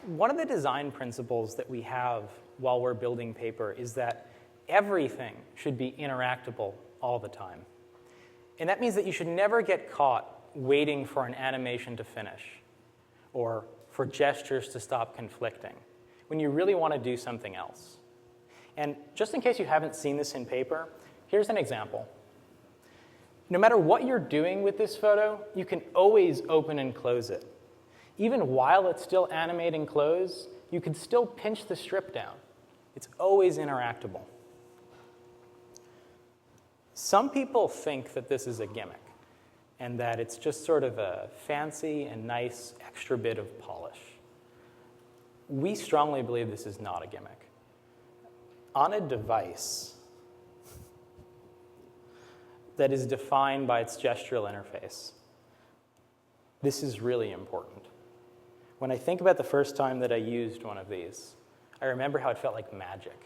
one of the design principles that we have while we're building Paper is that everything should be interactable all the time. And that means that you should never get caught waiting for an animation to finish or for gestures to stop conflicting when you really want to do something else. And just in case you haven't seen this in Paper, here's an example. No matter what you're doing with this photo, you can always open and close it. Even while it's still animating close, you can still pinch the strip down. It's always interactable. Some people think that this is a gimmick and that it's just sort of a fancy and nice extra bit of polish. We strongly believe this is not a gimmick. On a device that is defined by its gestural interface, this is really important. When I think about the first time that I used one of these, I remember how it felt like magic.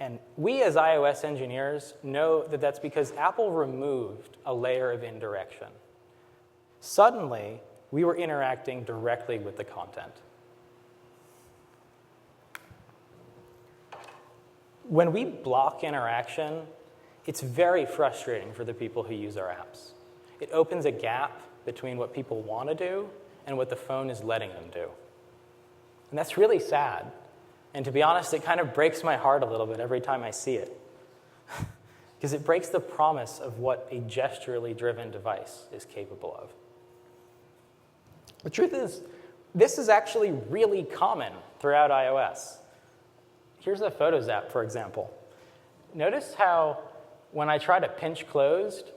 And we as iOS engineers know that that's because Apple removed a layer of indirection. Suddenly, we were interacting directly with the content. When we block interaction, it's very frustrating for the people who use our apps. It opens a gap between what people want to do and what the phone is letting them do. And that's really sad. And to be honest, it kind of breaks my heart a little bit every time I see it. Because it breaks the promise of what a gesturally driven device is capable of. The truth is, this is actually really common throughout iOS. Here's the Photos app, for example. Notice how when I try to pinch closed,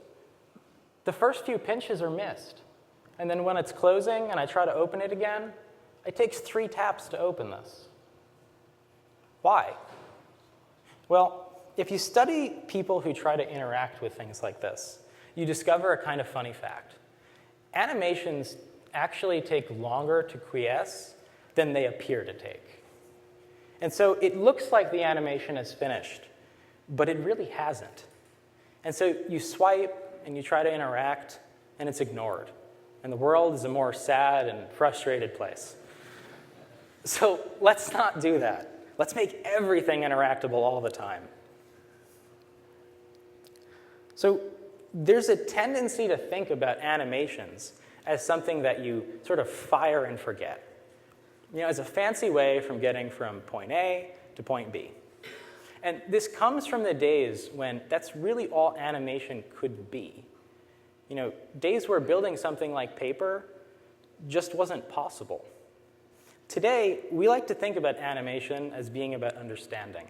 the first few pinches are missed. And then when it's closing and I try to open it again, it takes 3 taps to open this. Why? Well, if you study people who try to interact with things like this, you discover a kind of funny fact. Animations actually take longer to quiesce than they appear to take. And so it looks like the animation is finished, but it really hasn't. And so you swipe and you try to interact, and it's ignored. And the world is a more sad and frustrated place. So let's not do that. Let's make everything interactable all the time. So there's a tendency to think about animations as something that you sort of fire and forget. As a fancy way from getting from point A to point B. And this comes from the days when that's really all animation could be. Days where building something like paper just wasn't possible. Today, we like to think about animation as being about understanding.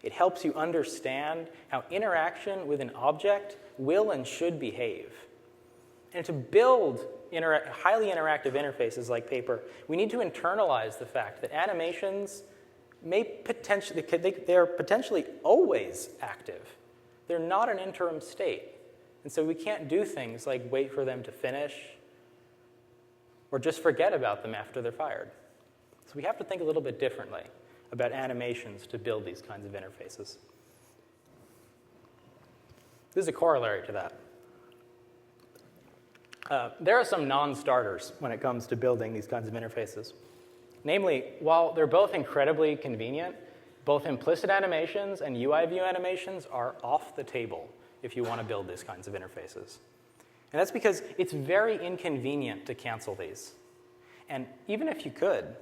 It helps you understand how interaction with an object will and should behave. And to build highly interactive interfaces like paper, we need to internalize the fact that animations they're potentially always active. They're not an interim state. And so we can't do things like wait for them to finish or just forget about them after they're fired. So we have to think a little bit differently about animations to build these kinds of interfaces. This is a corollary to that. There are some non-starters when it comes to building these kinds of interfaces. Namely, while they're both incredibly convenient, both implicit animations and UI view animations are off the table if you want to build these kinds of interfaces. And that's because it's very inconvenient to cancel these. And even if you could,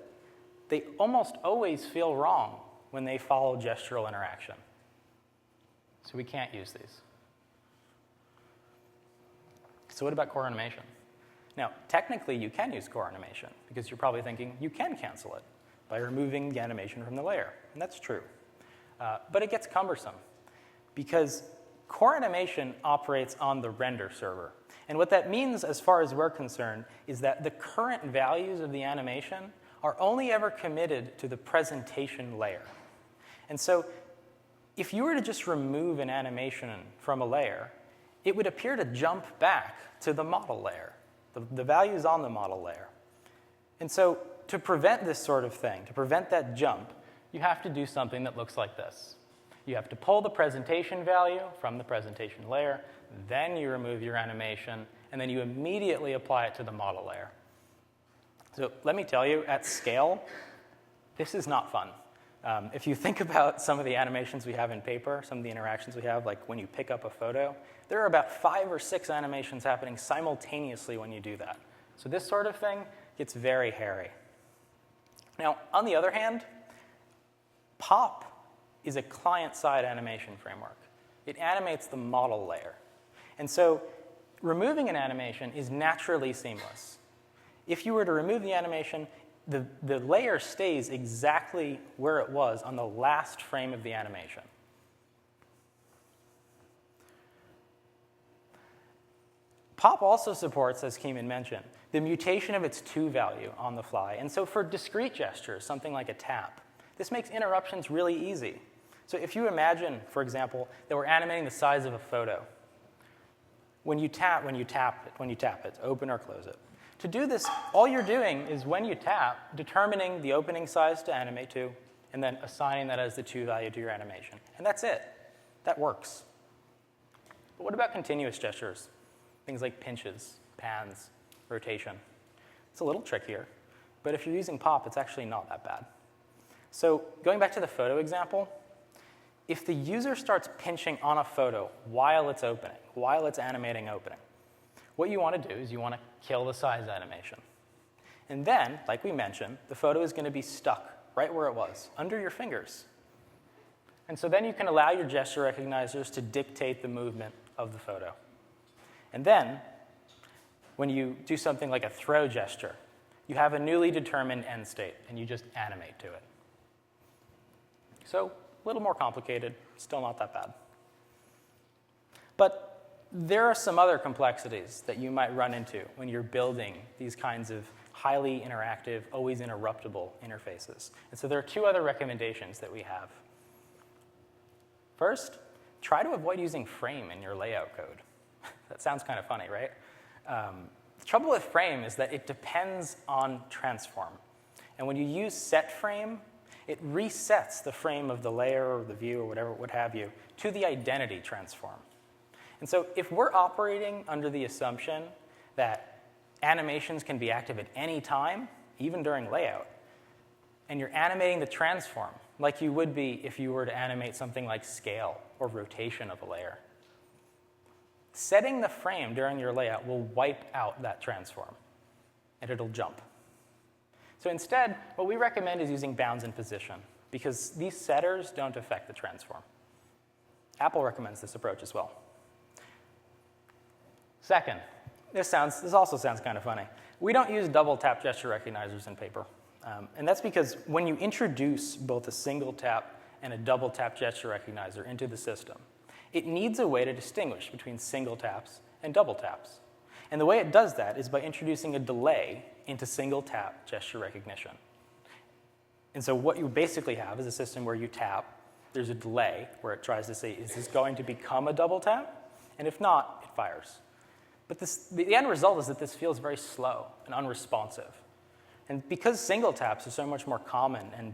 they almost always feel wrong when they follow gestural interaction. So we can't use these. So what about core animation? Now, technically, you can use core animation, because you're probably thinking you can cancel it by removing the animation from the layer. And that's true. But it gets cumbersome, because core animation operates on the render server. And what that means, as far as we're concerned, is that the current values of the animation are only ever committed to the presentation layer. And so if you were to just remove an animation from a layer, it would appear to jump back to the model layer, the values on the model layer. And so to prevent this sort of thing, to prevent that jump, you have to do something that looks like this. You have to pull the presentation value from the presentation layer, then you remove your animation, and then you immediately apply it to the model layer. So let me tell you, at scale, this is not fun. If you think about some of the animations we have in paper, some of the interactions we have, like when you pick up a photo, there are about 5 or 6 animations happening simultaneously when you do that. So this sort of thing gets very hairy. Now, on the other hand, POP is a client-side animation framework. It animates the model layer. And so removing an animation is naturally seamless. If you were to remove the animation, the layer stays exactly where it was on the last frame of the animation. POP also supports, as Kimon mentioned, the mutation of its to value on the fly. And so for discrete gestures, something like a tap, this makes interruptions really easy. So if you imagine, for example, that we're animating the size of a photo, when you tap it, open or close it. To do this, all you're doing is when you tap, determining the opening size to animate to, and then assigning that as the to value to your animation. And that's it. That works. But what about continuous gestures? Things like pinches, pans, rotation. It's a little trickier, but if you're using POP, it's actually not that bad. So going back to the photo example, if the user starts pinching on a photo while it's opening, while it's animating opening, what you want to do is you want to kill the size animation. And then, like we mentioned, the photo is going to be stuck right where it was, under your fingers. And so then you can allow your gesture recognizers to dictate the movement of the photo. And then, when you do something like a throw gesture, you have a newly determined end state, and you just animate to it. So, a little more complicated, still not that bad. But there are some other complexities that you might run into when you're building these kinds of highly interactive, always interruptible interfaces. And so there are two other recommendations that we have. First, try to avoid using frame in your layout code. That sounds kind of funny, right? The trouble with frame is that it depends on transform. And when you use set frame, it resets the frame of the layer or the view or whatever, what have you, to the identity transform. And so if we're operating under the assumption that animations can be active at any time, even during layout, and you're animating the transform, like you would be if you were to animate something like scale or rotation of a layer, setting the frame during your layout will wipe out that transform, and it'll jump. So instead, what we recommend is using bounds and position, because these setters don't affect the transform. Apple recommends this approach as well. Second, this also sounds kind of funny. We don't use double tap gesture recognizers in paper. And that's because when you introduce both a single tap and a double tap gesture recognizer into the system, it needs a way to distinguish between single taps and double taps. And the way it does that is by introducing a delay into single tap gesture recognition. And so what you basically have is a system where you tap, there's a delay where it tries to say, is this going to become a double tap? And if not, it fires. But the end result is that this feels very slow and unresponsive. And because single taps are so much more common and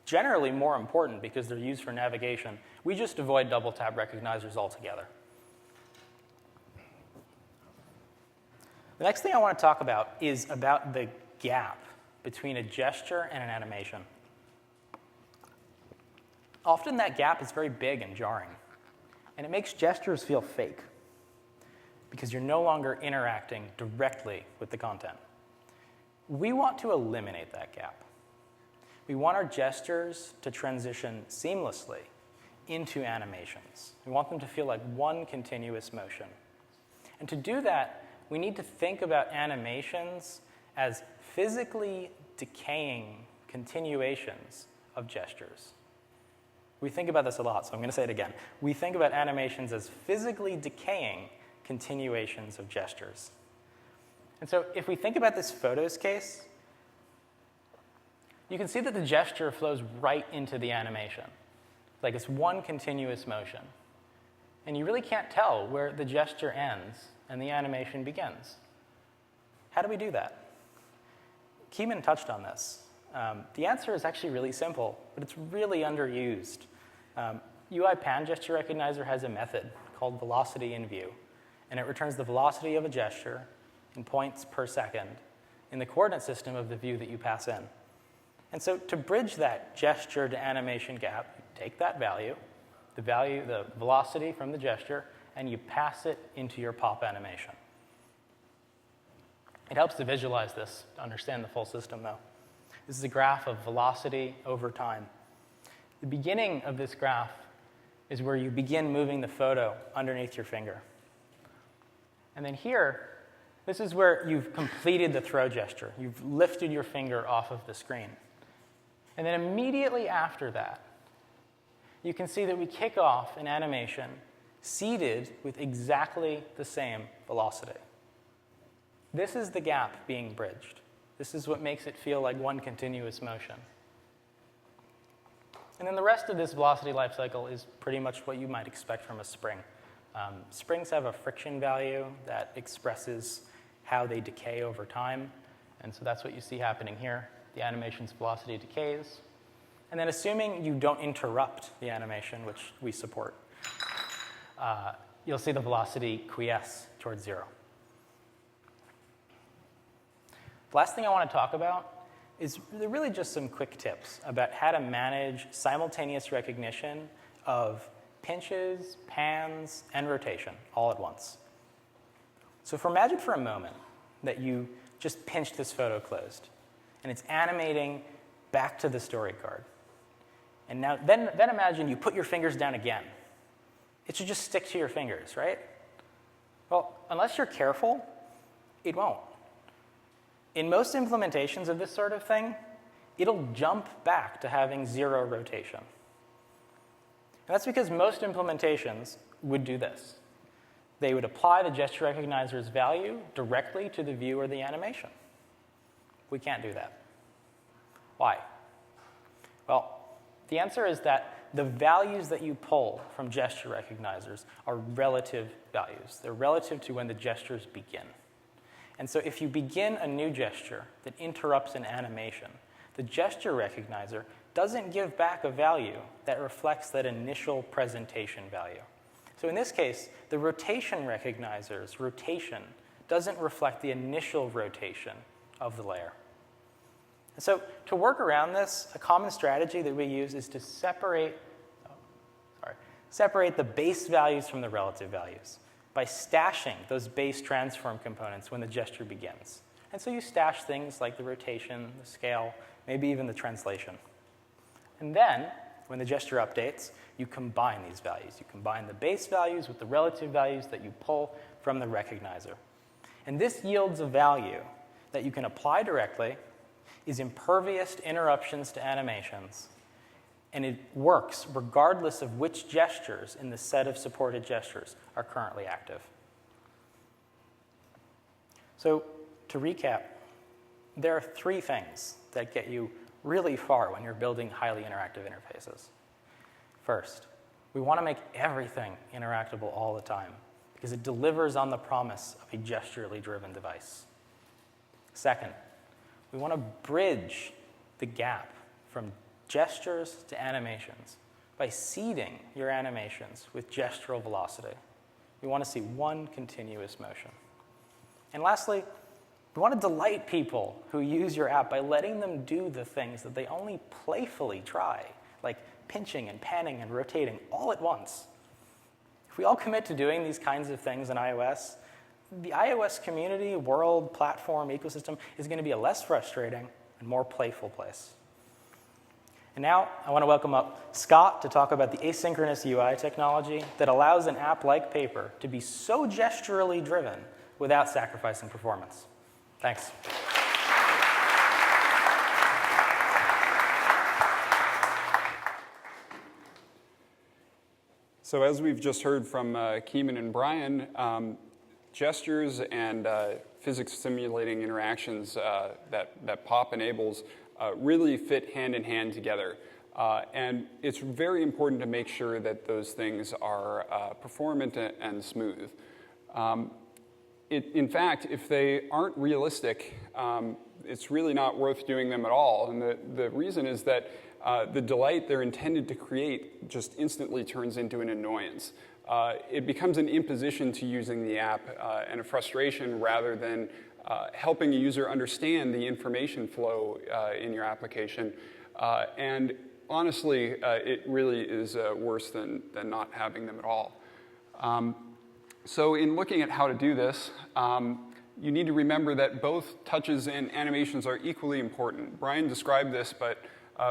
generally more important because they're used for navigation, we just avoid double tap recognizers altogether. The next thing I want to talk about is about the gap between a gesture and an animation. Often that gap is very big and jarring, and it makes gestures feel fake because you're no longer interacting directly with the content. We want to eliminate that gap. We want our gestures to transition seamlessly into animations. We want them to feel like one continuous motion. And to do that, we need to think about animations as physically decaying continuations of gestures. We think about this a lot, so I'm going to say it again. We think about animations as physically decaying continuations of gestures. And so if we think about this photos case, you can see that the gesture flows right into the animation. Like it's one continuous motion. And you really can't tell where the gesture ends and the animation begins. How do we do that? Kimon touched on this. The answer is actually really simple, but it's really underused. UiPan Gesture Recognizer has a method called velocity in view, and it returns the velocity of a gesture in points per second in the coordinate system of the view that you pass in. And so to bridge that gesture to animation gap, you take that value, the velocity from the gesture, and you pass it into your pop animation. It helps to visualize this, to understand the full system, though. This is a graph of velocity over time. The beginning of this graph is where you begin moving the photo underneath your finger. And then here, this is where you've completed the throw gesture. You've lifted your finger off of the screen. And then immediately after that, you can see that we kick off an animation seeded with exactly the same velocity. This is the gap being bridged. This is what makes it feel like one continuous motion. And then the rest of this velocity lifecycle is pretty much what you might expect from a spring. Springs have a friction value that expresses how they decay over time. And so that's what you see happening here. The animation's velocity decays. And then assuming you don't interrupt the animation, which we support, you'll see the velocity quiesce towards 0. The last thing I want to talk about is really just some quick tips about how to manage simultaneous recognition of pinches, pans, and rotation all at once. So imagine for a moment that you just pinched this photo closed, and it's animating back to the story card. And now, then imagine you put your fingers down again. It should just stick to your fingers, right? Well, unless you're careful, it won't. In most implementations of this sort of thing, it'll jump back to having 0 rotation. And that's because most implementations would do this. they would apply the gesture recognizer's value directly to the view or the animation. We can't do that. Why? Well, the answer is that the values that you pull from gesture recognizers are relative values. They're relative to when the gestures begin. And so if you begin a new gesture that interrupts an animation, the gesture recognizer doesn't give back a value that reflects that initial presentation value. So in this case, the rotation recognizer's rotation doesn't reflect the initial rotation of the layer. And so to work around this, a common strategy that we use is to separate the base values from the relative values by stashing those base transform components when the gesture begins. And so you stash things like the rotation, the scale, maybe even the translation. And then, when the gesture updates, you combine these values. You combine the base values with the relative values that you pull from the recognizer. And this yields a value that you can apply directly, is impervious to interruptions to animations, and it works regardless of which gestures in the set of supported gestures are currently active. So, to recap, there are three things that get you really far when you're building highly interactive interfaces. First, we want to make everything interactable all the time because it delivers on the promise of a gesturally driven device. Second, we want to bridge the gap from gestures to animations by seeding your animations with gestural velocity. We want to see one continuous motion. And lastly, we want to delight people who use your app by letting them do the things that they only playfully try, like pinching and panning and rotating all at once. If we all commit to doing these kinds of things in iOS, the iOS community, world, platform, ecosystem is going to be a less frustrating and more playful place. And now I want to welcome up Scott to talk about the asynchronous UI technology that allows an app like Paper to be so gesturally driven without sacrificing performance. Thanks. So as we've just heard from Kimon and Brian, gestures and physics simulating interactions that POP enables really fit hand in hand together. And it's very important to make sure that those things are performant and smooth. In fact, if they aren't realistic, it's really not worth doing them at all. And the reason is that the delight they're intended to create just instantly turns into an annoyance. It becomes an imposition to using the app and a frustration rather than helping a user understand the information flow in your application. And honestly, it really is worse than not having them at all. So in looking at how to do this, you need to remember that both touches and animations are equally important. Brian described this, but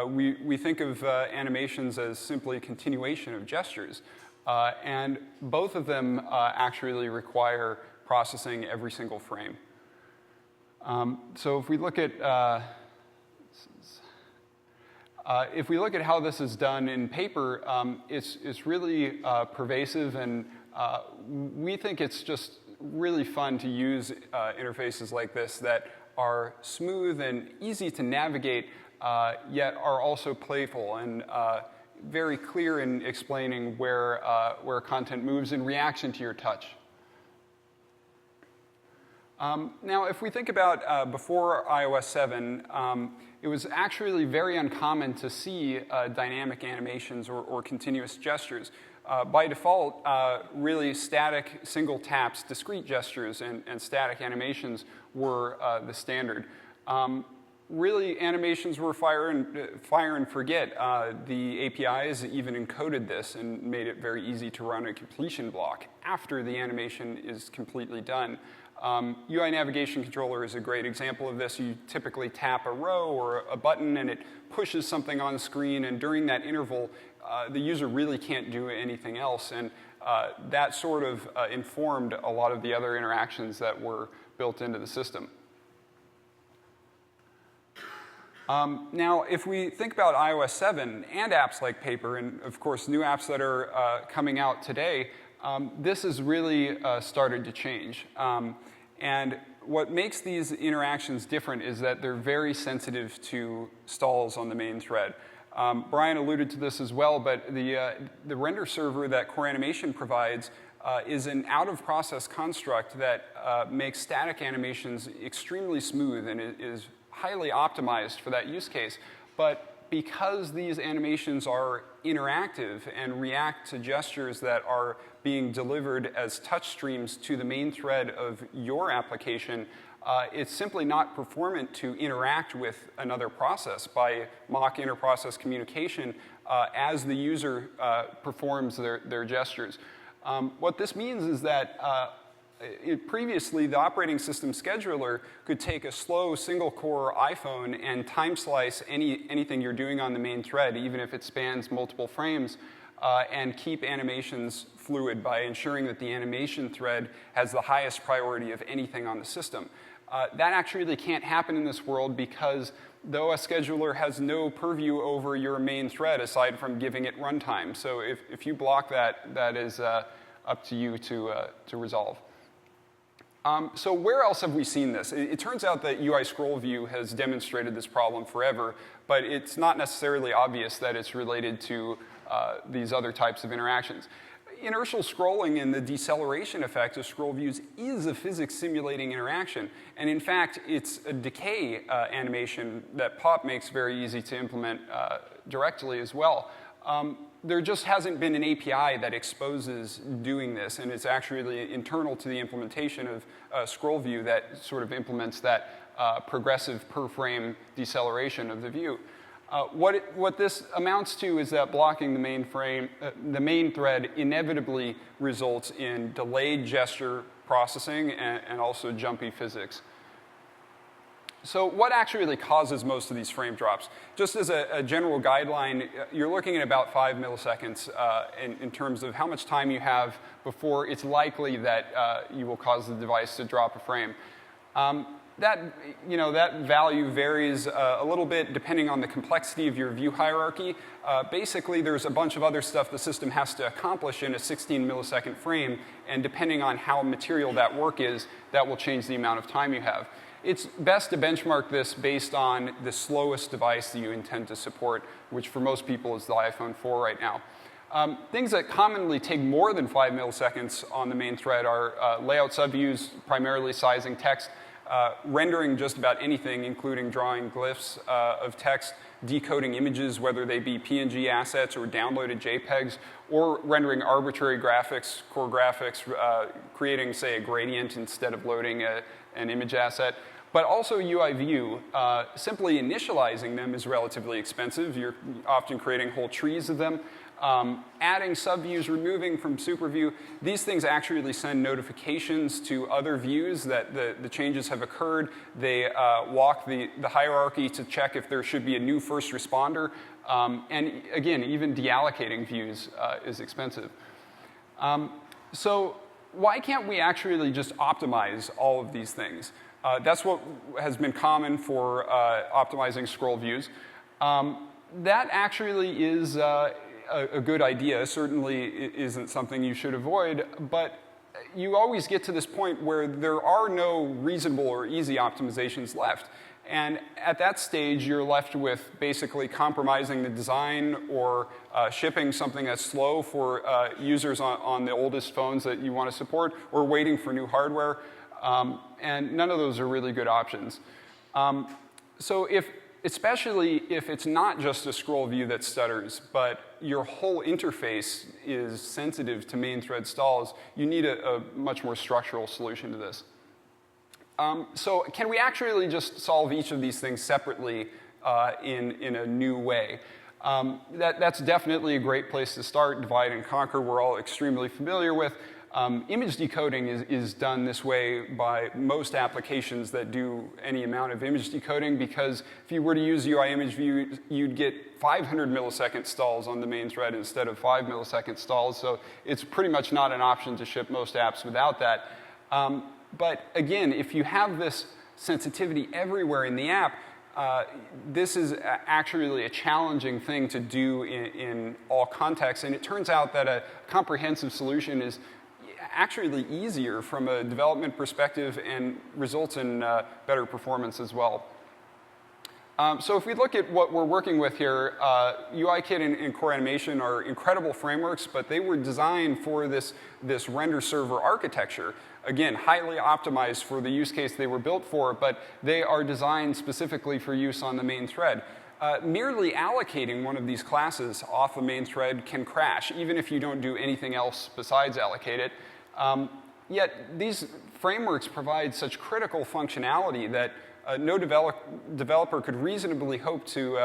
we think of animations as simply a continuation of gestures. And both of them actually require processing every single frame. So if we look at how this is done in Paper, it's really pervasive, and we think it's just really fun to use interfaces like this that are smooth and easy to navigate, yet are also playful and very clear in explaining where content moves in reaction to your touch. Now, if we think about before iOS 7, it was actually very uncommon to see dynamic animations or continuous gestures. By default, really static single taps, discrete gestures, and static animations were the standard. Really, animations were fire and forget. The APIs even encoded this and made it very easy to run a completion block after the animation is completely done. UI Navigation Controller is a great example of this. You typically tap a row or a button, and it pushes something on the screen, and during that interval, the user really can't do anything else, and that sort of informed a lot of the other interactions that were built into the system. Now, if we think about iOS 7 and apps like Paper, and of course new apps that are coming out today, this has really started to change. And what makes these interactions different is that they're very sensitive to stalls on the main thread. Brian alluded to this as well, but the render server that Core Animation provides is an out-of-process construct that makes static animations extremely smooth and is highly optimized for that use case. But because these animations are interactive and react to gestures that are being delivered as touch streams to the main thread of your application, it's simply not performant to interact with another process by mock inter-process communication as the user performs their gestures. What this means is that previously, the operating system scheduler could take a slow single-core iPhone and time slice anything you're doing on the main thread, even if it spans multiple frames, and keep animations fluid by ensuring that the animation thread has the highest priority of anything on the system. That actually can't happen in this world because the OS scheduler has no purview over your main thread aside from giving it runtime. So if you block that, that is up to you to resolve. So where else have we seen this? It turns out that UI scroll view has demonstrated this problem forever, but it's not necessarily obvious that it's related to these other types of interactions. Inertial scrolling and the deceleration effect of scroll views is a physics simulating interaction. And in fact, it's a decay animation that POP makes very easy to implement directly as well. There just hasn't been an API that exposes doing this, and it's actually internal to the implementation of scroll view that sort of implements that progressive per frame deceleration of the view. What this amounts to is that blocking the main thread inevitably results in delayed gesture processing and also jumpy physics. So what actually causes most of these frame drops? Just as a general guideline, you're looking at about 5 milliseconds in terms of how much time you have before it's likely that you will cause the device to drop a frame. That value varies a little bit depending on the complexity of your view hierarchy. Basically, there's a bunch of other stuff the system has to accomplish in a 16 millisecond frame, and depending on how material that work is, that will change the amount of time you have. It's best to benchmark this based on the slowest device that you intend to support, which for most people is the iPhone 4 right now. Things that commonly take more than 5 milliseconds on the main thread are layout subviews, primarily sizing text, rendering just about anything, including drawing glyphs of text, decoding images, whether they be PNG assets or downloaded JPEGs, or rendering arbitrary graphics, core graphics, creating, say, a gradient instead of loading an image asset. But also UI view, simply initializing them is relatively expensive. You're often creating whole trees of them. Adding subviews, removing from superview, these things actually send notifications to other views that the changes have occurred. They walk the hierarchy to check if there should be a new first responder. And again, even deallocating views is expensive. So why can't we actually just optimize all of these things? That's what has been common for optimizing scroll views. That actually is a good idea. Certainly isn't something you should avoid, but you always get to this point where there are no reasonable or easy optimizations left. And at that stage, you're left with basically compromising the design or shipping something that's slow for users on the oldest phones that you want to support, or waiting for new hardware. And none of those are really good options. So especially if it's not just a scroll view that stutters, but your whole interface is sensitive to main thread stalls, you need a much more structural solution to this. So can we actually just solve each of these things separately in a new way? That's definitely a great place to start. Divide and conquer, we're all extremely familiar with. Image decoding is done this way by most applications that do any amount of image decoding, because if you were to use UI image view, you'd get 500 millisecond stalls on the main thread instead of 5 millisecond stalls. So it's pretty much not an option to ship most apps without that. But again, if you have this sensitivity everywhere in the app, this is actually a challenging thing to do in all contexts, and it turns out that a comprehensive solution is actually easier from a development perspective and results in better performance as well. So if we look at what we're working with here, UIKit and Core Animation are incredible frameworks, but they were designed for this render server architecture. Again, highly optimized for the use case they were built for, but they are designed specifically for use on the main thread. Merely allocating one of these classes off a main thread can crash, even if you don't do anything else besides allocate it. Yet these frameworks provide such critical functionality that no developer could reasonably hope to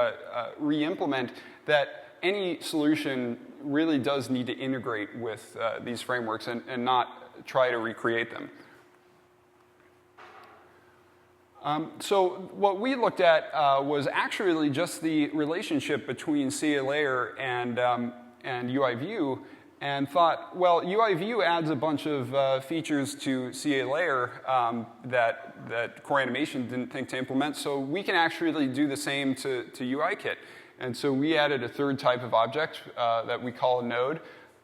re-implement, that any solution really does need to integrate with these frameworks and not try to recreate them. So what we looked at was actually just the relationship between CA layer and UI view, and thought, well, UI view adds a bunch of features to CA layer that Core Animation didn't think to implement, so we can actually do the same to UIKit. And so we added a third type of object that we call a node,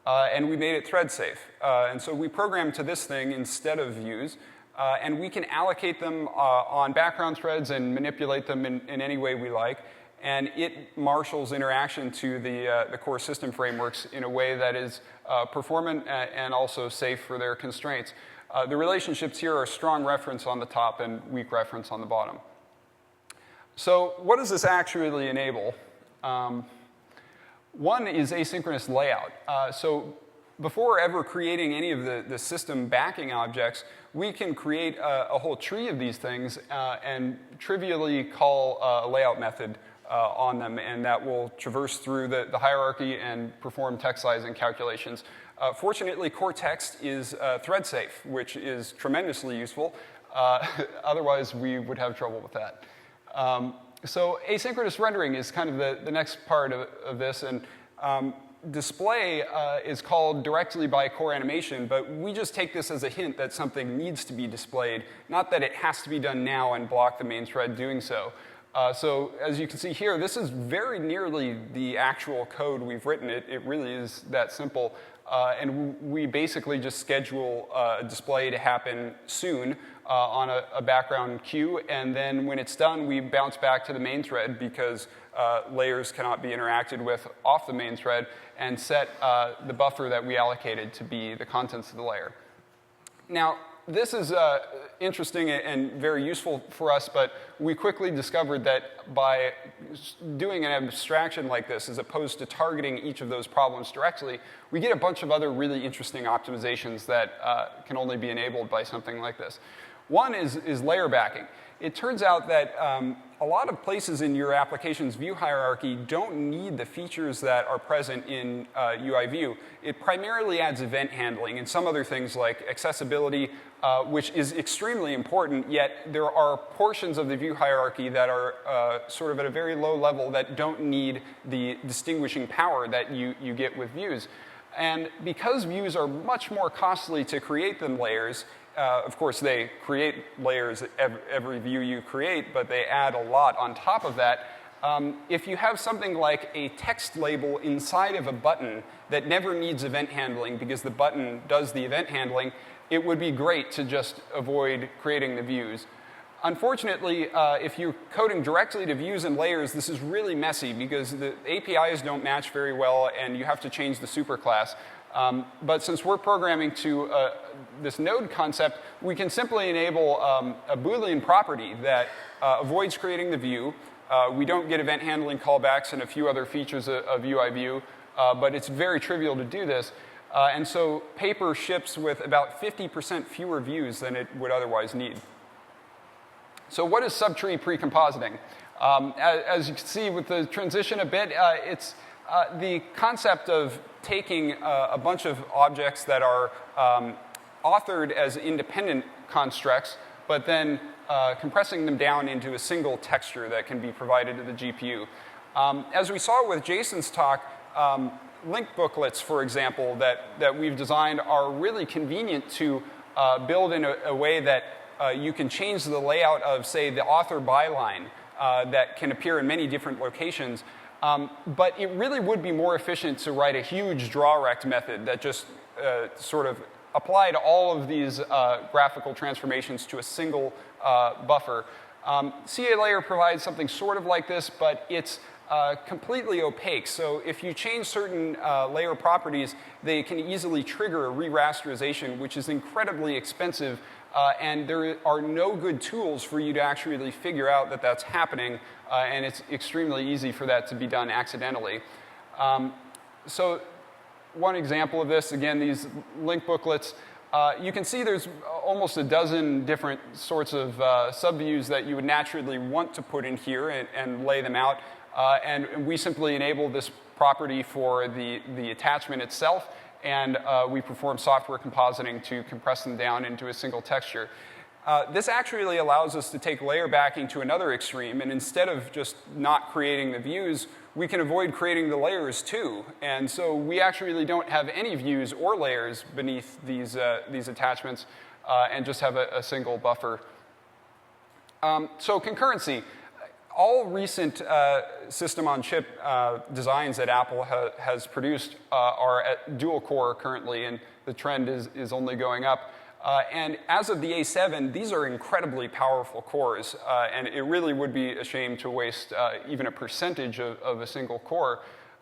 and we made it thread safe. And so we programmed to this thing instead of views, and we can allocate them on background threads and manipulate them in any way we like. And it marshals interaction to the core system frameworks in a way that is performant and also safe for their constraints. The relationships here are strong reference on the top and weak reference on the bottom. So what does this actually enable? One is asynchronous layout. So before ever creating any of the system backing objects, we can create a whole tree of these things and trivially call a layout method on them, and that will traverse through the hierarchy and perform text sizing calculations. Fortunately, core text is thread safe, which is tremendously useful. Otherwise, we would have trouble with that. So asynchronous rendering is kind of the next part of this, and display is called directly by Core Animation, but we just take this as a hint that something needs to be displayed, not that it has to be done now and block the main thread doing so. So as you can see here, this is very nearly the actual code we've written. It really is that simple. And we basically just schedule a display to happen soon on a background queue. And then when it's done, we bounce back to the main thread because layers cannot be interacted with off the main thread, and set the buffer that we allocated to be the contents of the layer. Now, this is interesting and very useful for us, but we quickly discovered that by doing an abstraction like this, as opposed to targeting each of those problems directly, we get a bunch of other really interesting optimizations that can only be enabled by something like this. One is layer backing. It turns out that a lot of places in your application's view hierarchy don't need the features that are present in UI view. It primarily adds event handling and some other things like accessibility, which is extremely important, yet there are portions of the view hierarchy that are sort of at a very low level that don't need the distinguishing power that you get with views. And because views are much more costly to create than layers, of course, they create layers every view you create, but they add a lot on top of that. If you have something like a text label inside of a button that never needs event handling because the button does the event handling, it would be great to just avoid creating the views. Unfortunately, if you're coding directly to views and layers, this is really messy because the APIs don't match very well, and you have to change the superclass. But since we're programming to this node concept, we can simply enable a Boolean property that avoids creating the view. We don't get event handling callbacks and a few other features of UI view, but it's very trivial to do this. And so Paper ships with about 50% fewer views than it would otherwise need. So what is subtree precompositing? As you can see with the transition a bit, it's the concept of taking a bunch of objects that are authored as independent constructs, but then compressing them down into a single texture that can be provided to the GPU. As we saw with Jason's talk, link booklets, for example, that we've designed are really convenient to build in a way that you can change the layout of, say, the author byline that can appear in many different locations. But it really would be more efficient to write a huge drawrect method that just sort of applied all of these graphical transformations to a single buffer. CA layer provides something sort of like this, but it's completely opaque. So if you change certain layer properties, they can easily trigger a re-rasterization, which is incredibly expensive. And there are no good tools for you to actually figure out that that's happening. And it's extremely easy for that to be done accidentally. So one example of this, again, these link booklets. You can see there's almost a dozen different sorts of subviews that you would naturally want to put in here and lay them out. And we simply enable this property for the attachment itself, and we perform software compositing to compress them down into a single texture. This actually allows us to take layer backing to another extreme, and instead of just not creating the views, we can avoid creating the layers too. And so we actually don't have any views or layers beneath these attachments and just have a single buffer. So concurrency. All recent system-on-chip designs that Apple has produced are at dual core currently, and the trend is only going up. And as of the A7, these are incredibly powerful cores, and it really would be a shame to waste even a percentage of a single core.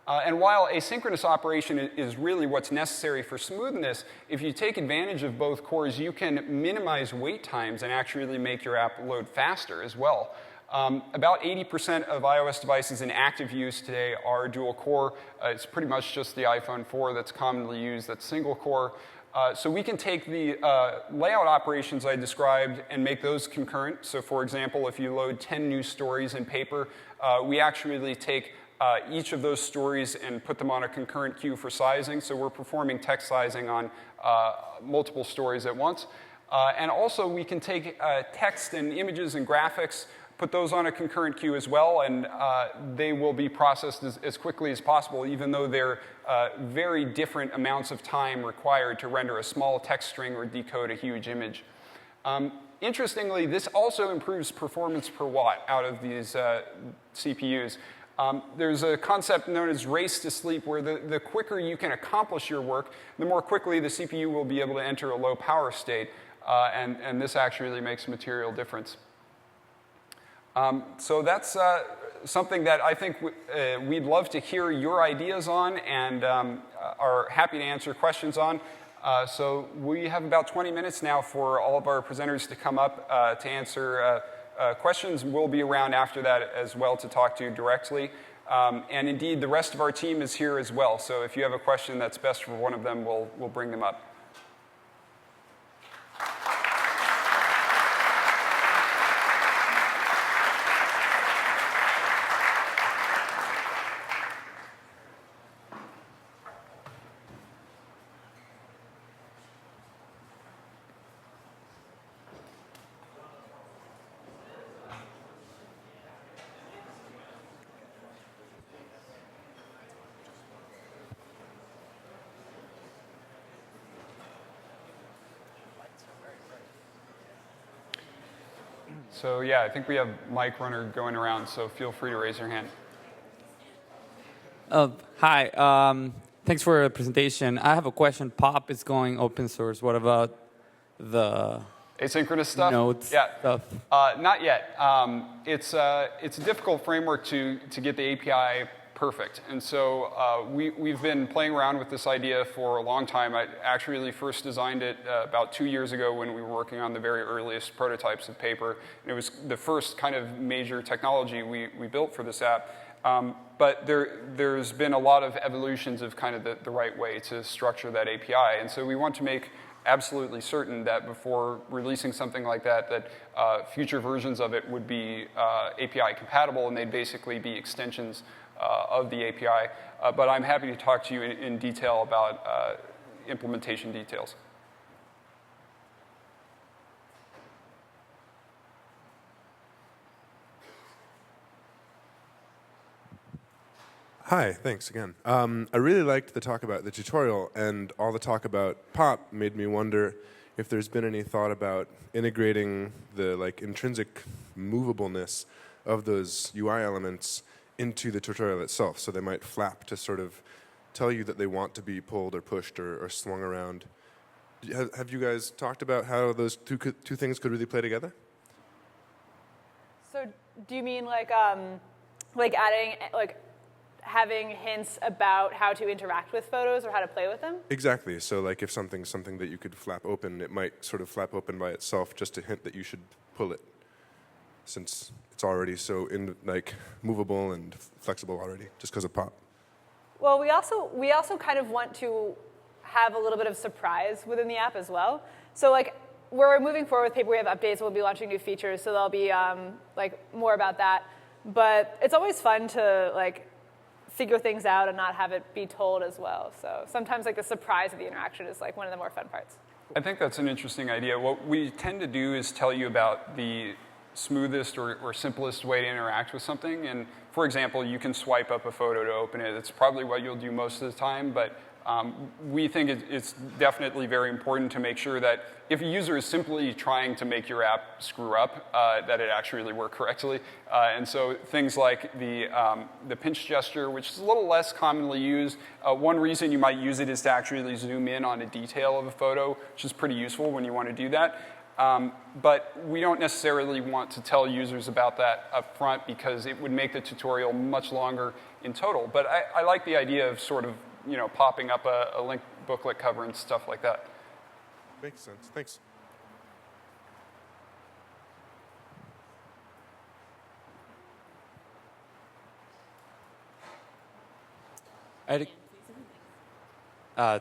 And while asynchronous operation is really what's necessary for smoothness, if you take advantage of both cores, you can minimize wait times and actually make your app load faster as well. About 80% of iOS devices in active use today are dual core. It's pretty much just the iPhone 4 that's commonly used that's single core. So we can take the layout operations I described and make those concurrent. So for example, if you load 10 new stories in Paper, we actually take each of those stories and put them on a concurrent queue for sizing. So we're performing text sizing on multiple stories at once. And also we can take text and images and graphics, put those on a concurrent queue as well, and they will be processed as quickly as possible, even though they're very different amounts of time required to render a small text string or decode a huge image. Interestingly, this also improves performance per watt out of these CPUs. There's a concept known as race to sleep, where the quicker you can accomplish your work, the more quickly the CPU will be able to enter a low power state, and this actually makes a material difference. So that's something that I think we'd love to hear your ideas on and are happy to answer questions on. So we have about 20 minutes now for all of our presenters to come up to answer questions. We'll be around after that as well to talk to you directly. And indeed, the rest of our team is here as well. So if you have a question that's best for one of them, we'll bring them up. So yeah, I think we have mic runner going around, so feel free to raise your hand. Hi, thanks for the presentation. I have a question. Pop is going open source. What about the asynchronous stuff? nodes stuff? Not yet. It's a difficult framework to get the API perfect. And so we've been playing around with this idea for a long time. I actually first designed it about 2 years ago when we were working on the very earliest prototypes of Paper. And it was the first kind of major technology we built for this app. But there's been a lot of evolutions of kind of the right way to structure that API. And so we want to make absolutely certain that before releasing something like that, future versions of it would be API compatible, and they'd basically be extensions of the API. But I'm happy to talk to you in detail about implementation details. Hi, thanks again. I really liked the talk about the tutorial, and all the talk about pop made me wonder if there's been any thought about integrating the intrinsic movableness of those UI elements into the tutorial itself. So they might flap to sort of tell you that they want to be pulled or pushed or swung around. Have you guys talked about how those two things could really play together? So do you mean like adding, like having hints about how to interact with photos or how to play with them? Exactly. So like if something's something that you could flap open, it might sort of flap open by itself just to hint that you should pull it, since it's already so movable and flexible already, just because of pop. Well, we also kind of want to have a little bit of surprise within the app as well. So like we're moving forward with paper, we have updates, we'll be launching new features, so there'll be like more about that. But it's always fun to like figure things out and not have it be told as well. So sometimes like the surprise of the interaction is like one of the more fun parts. I think that's an interesting idea. What we tend to do is tell you about the smoothest or simplest way to interact with something. And for example, you can swipe up a photo to open it. It's probably what you'll do most of the time, but we think it's definitely very important to make sure that if a user is simply trying to make your app screw up, that it actually really work correctly. And so things like the pinch gesture, which is a little less commonly used. One reason you might use it is to actually zoom in on a detail of a photo, which is pretty useful when you want to do that. But we don't necessarily want to tell users about that up front because it would make the tutorial much longer in total. But I like the idea of sort of popping up a link booklet cover and stuff like that. Makes sense. Thanks.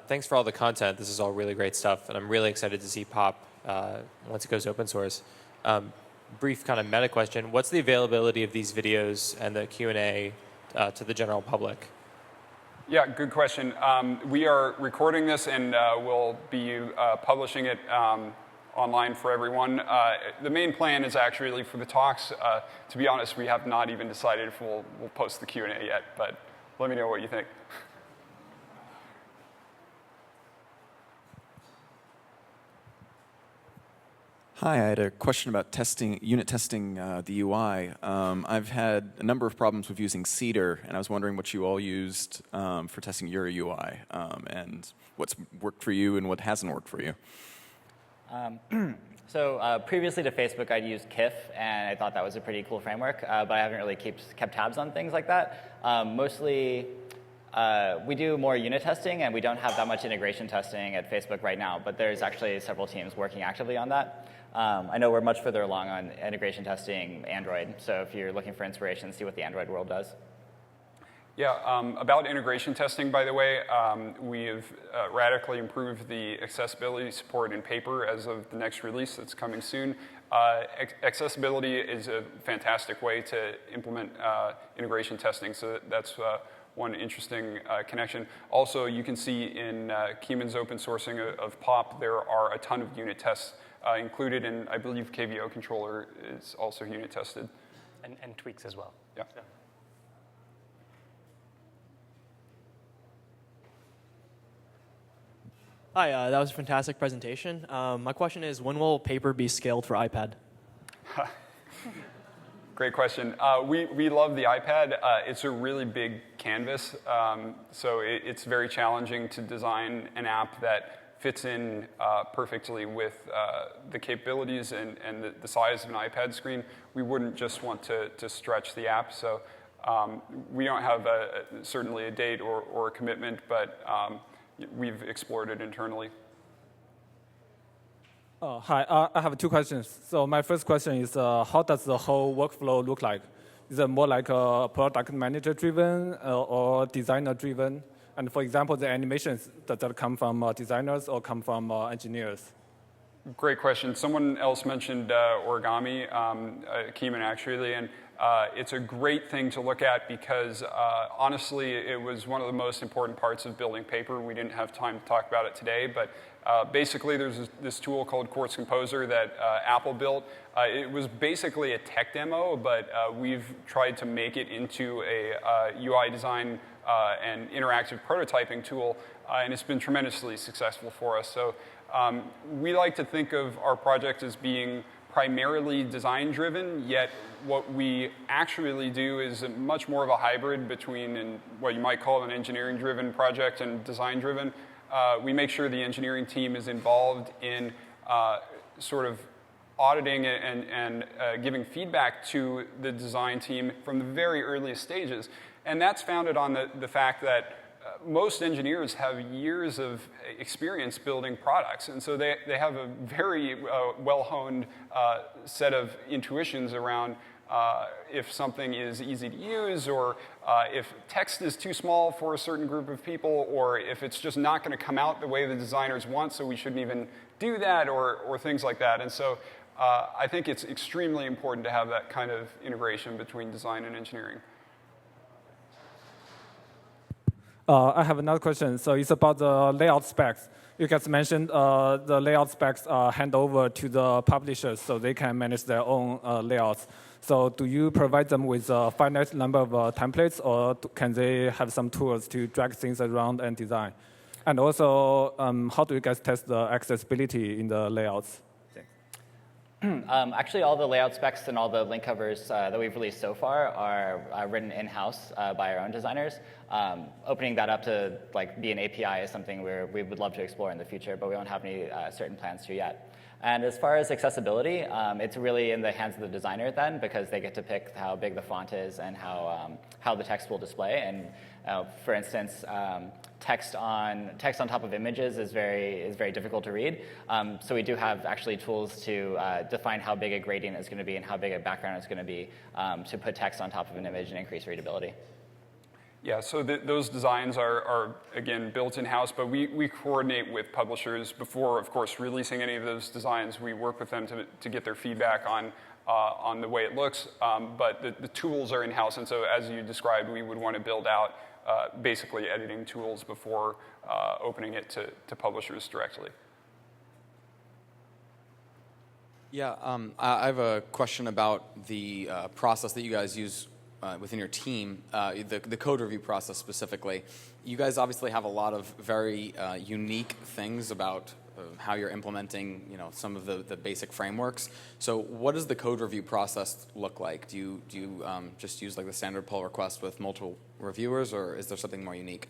Thanks for all the content. This is all really great stuff, and I'm really excited to see Pop once it goes open source. Brief kind of meta question. What's the availability of these videos and the Q&A to the general public? Yeah, good question. We are recording this and we'll be publishing it online for everyone. The main plan is actually for the talks. To be honest, we have not even decided if we'll post the Q&A yet, but let me know what you think. Hi, I had a question about unit testing the UI. I've had a number of problems with using Cedar, and I was wondering what you all used for testing your UI, and what's worked for you and what hasn't worked for you. So previously to Facebook, I'd used KIF, and I thought that was a pretty cool framework, but I haven't really kept tabs on things like that. Mostly, we do more unit testing, and we don't have that much integration testing at Facebook right now, but there's actually several teams working actively on that. I know we're much further along on integration testing Android, so if you're looking for inspiration, see what the Android world does. Yeah, about integration testing, by the way, we've radically improved the accessibility support in Paper as of the next release that's coming soon. Accessibility is a fantastic way to implement integration testing, so that's one interesting connection. Also, you can see in Kimon's open sourcing of POP, there are a ton of unit tests included, and I believe KVO controller is also unit tested. And tweaks as well. Yeah. So. Hi, that was a fantastic presentation. My question is, when will Paper be scaled for iPad? Great question. We love the iPad. It's a really big canvas, so it's very challenging to design an app that fits in perfectly with the capabilities and the size of an iPad screen. We wouldn't just want to stretch the app, so we don't have certainly a date or a commitment, but we've explored it internally. Hi, I have two questions. So my first question is, how does the whole workflow look like? Is it more like a product manager driven or designer driven? And for example, the animations, does that come from designers or come from engineers? Great question. Someone else mentioned origami, Kimon actually, and it's a great thing to look at because honestly, it was one of the most important parts of building Paper. We didn't have time to talk about it today, but basically there's this tool called Quartz Composer that Apple built. It was basically a tech demo, but we've tried to make it into a UI design and interactive prototyping tool, and it's been tremendously successful for us. So we like to think of our project as being primarily design-driven, yet what we actually do is much more of a hybrid between what you might call an engineering-driven project and design-driven. We make sure the engineering team is involved in sort of auditing and giving feedback to the design team from the very earliest stages. And that's founded on the fact that most engineers have years of experience building products, and so they have a very well-honed set of intuitions around if something is easy to use, or if text is too small for a certain group of people, or if it's just not going to come out the way the designers want, so we shouldn't even do that, or things like that. And so I think it's extremely important to have that kind of integration between design and engineering. I have another question. So it's about the layout specs. You guys mentioned the layout specs hand over to the publishers so they can manage their own layouts. So do you provide them with a finite number of templates, or can they have some tools to drag things around and design? And also, how do you guys test the accessibility in the layouts? Actually, all the layout specs and all the link covers that we've released so far are written in-house by our own designers. Opening that up to be an API is something we would love to explore in the future, but we don't have any certain plans to yet. And as far as accessibility, it's really in the hands of the designer then, because they get to pick how big the font is and how the text will display. And for instance, text on top of images is very difficult to read. So we do have actually tools to define how big a gradient is going to be and how big a background is going to be to put text on top of an image and increase readability. Yeah, so those designs are again, built in-house, but we coordinate with publishers before, of course, releasing any of those designs. We work with them to get their feedback on the way it looks, but the tools are in-house, and so as you described, we would want to build out basically editing tools before opening it to publishers directly. Yeah, I have a question about the process that you guys use within your team, the code review process specifically. You guys obviously have a lot of very unique things about how you're implementing, some of the basic frameworks. So what does the code review process look like? Do you just use the standard pull request with multiple reviewers, or is there something more unique?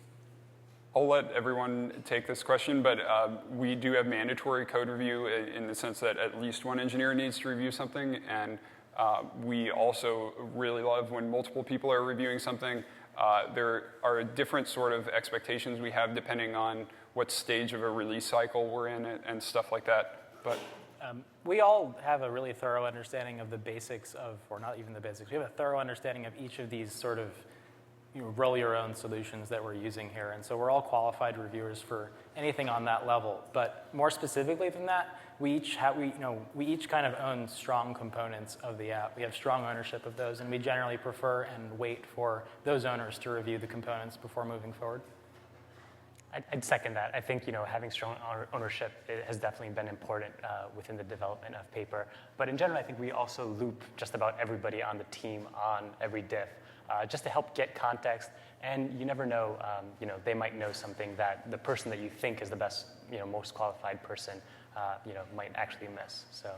I'll let everyone take this question, but we do have mandatory code review in the sense that at least one engineer needs to review something, and we also really love when multiple people are reviewing something. There are different sort of expectations we have depending on what stage of a release cycle we're in and stuff like that. But we all have a really thorough understanding of the basics of, or not even the basics, we have a thorough understanding of each of these sort of roll your own solutions that we're using here. And so we're all qualified reviewers for anything on that level. But more specifically than that, we each kind of own strong components of the app. We have strong ownership of those, and we generally prefer and wait for those owners to review the components before moving forward. I'd second that. I think having strong ownership has definitely been important within the development of paper. But in general, I think we also loop just about everybody on the team on every diff, just to help get context. And you never know, they might know something that the person that you think is the best, most qualified person, might actually miss. So.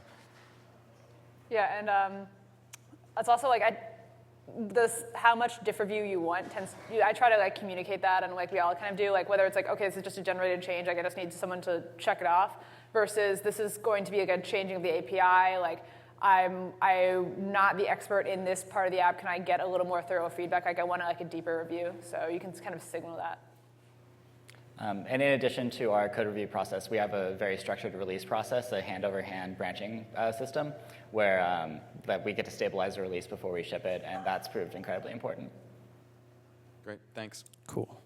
Yeah, and it's also how much diff review you want I try to communicate that, and we all kind of do, whether it's okay, this is just a generated change, I just need someone to check it off, versus this is going to be a changing of the API, I'm not the expert in this part of the app, can I get a little more thorough feedback, I want a deeper review, so you can kind of signal that. And in addition to our code review process, we have a very structured release process, a hand-over-hand branching system, where that we get to stabilize the release before we ship it, and that's proved incredibly important. Great, thanks. Cool.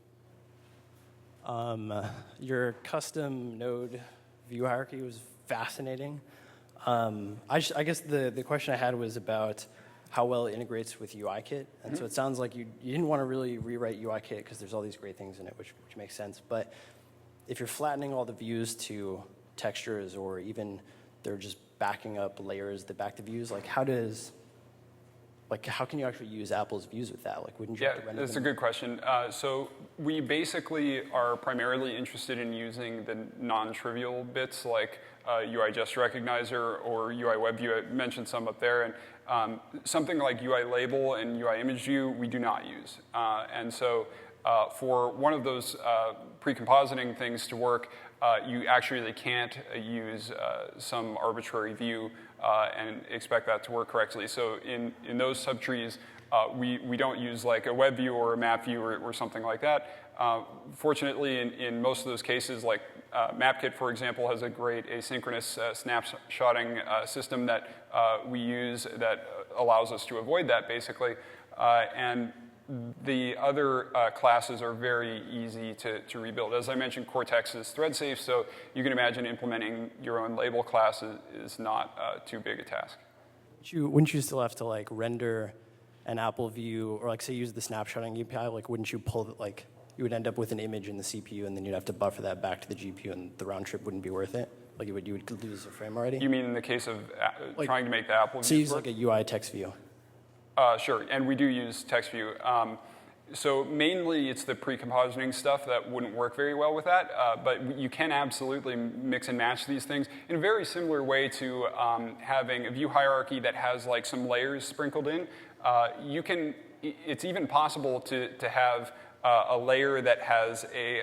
Your custom node view hierarchy was fascinating. I guess the question I had was about how well it integrates with UIKit. And so it sounds like you didn't want to really rewrite UIKit because there's all these great things in it, which makes sense. But if you're flattening all the views to textures, or even they're just backing up layers that back the views, how does like, how can you actually use Apple's views with that? Like, wouldn't you have to render that's them? a good question. So we basically are primarily interested in using the non-trivial bits like UI gesture recognizer or UI web view. I mentioned some up there. And something like UI label and UI image view, we do not use. And so for one of those pre-compositing things to work, you actually can't use some arbitrary view and expect that to work correctly. So in those subtrees, we don't use like a web view or a map view or something like that. Fortunately, in most of those cases, like MapKit, for example, has a great asynchronous snapshotting system that we use that allows us to avoid that, basically. And the other classes are very easy to rebuild. As I mentioned, Cortex is thread safe, so you can imagine implementing your own label class is not too big a task. Wouldn't you still have to like render an Apple view, or like say use the snapshotting API? Like, wouldn't you pull it, like you would end up with an image in the CPU, and then you'd have to buffer that back to the GPU, and the round trip wouldn't be worth it? Like you would lose a frame already? You mean in the case of like, trying to make the Apple so view use work? like a UI text view. Sure, and we do use text view. So mainly it's the pre-compositing stuff that wouldn't work very well with that, but you can absolutely mix and match these things in a very similar way to having a view hierarchy that has like some layers sprinkled in. It's even possible to have a layer that has a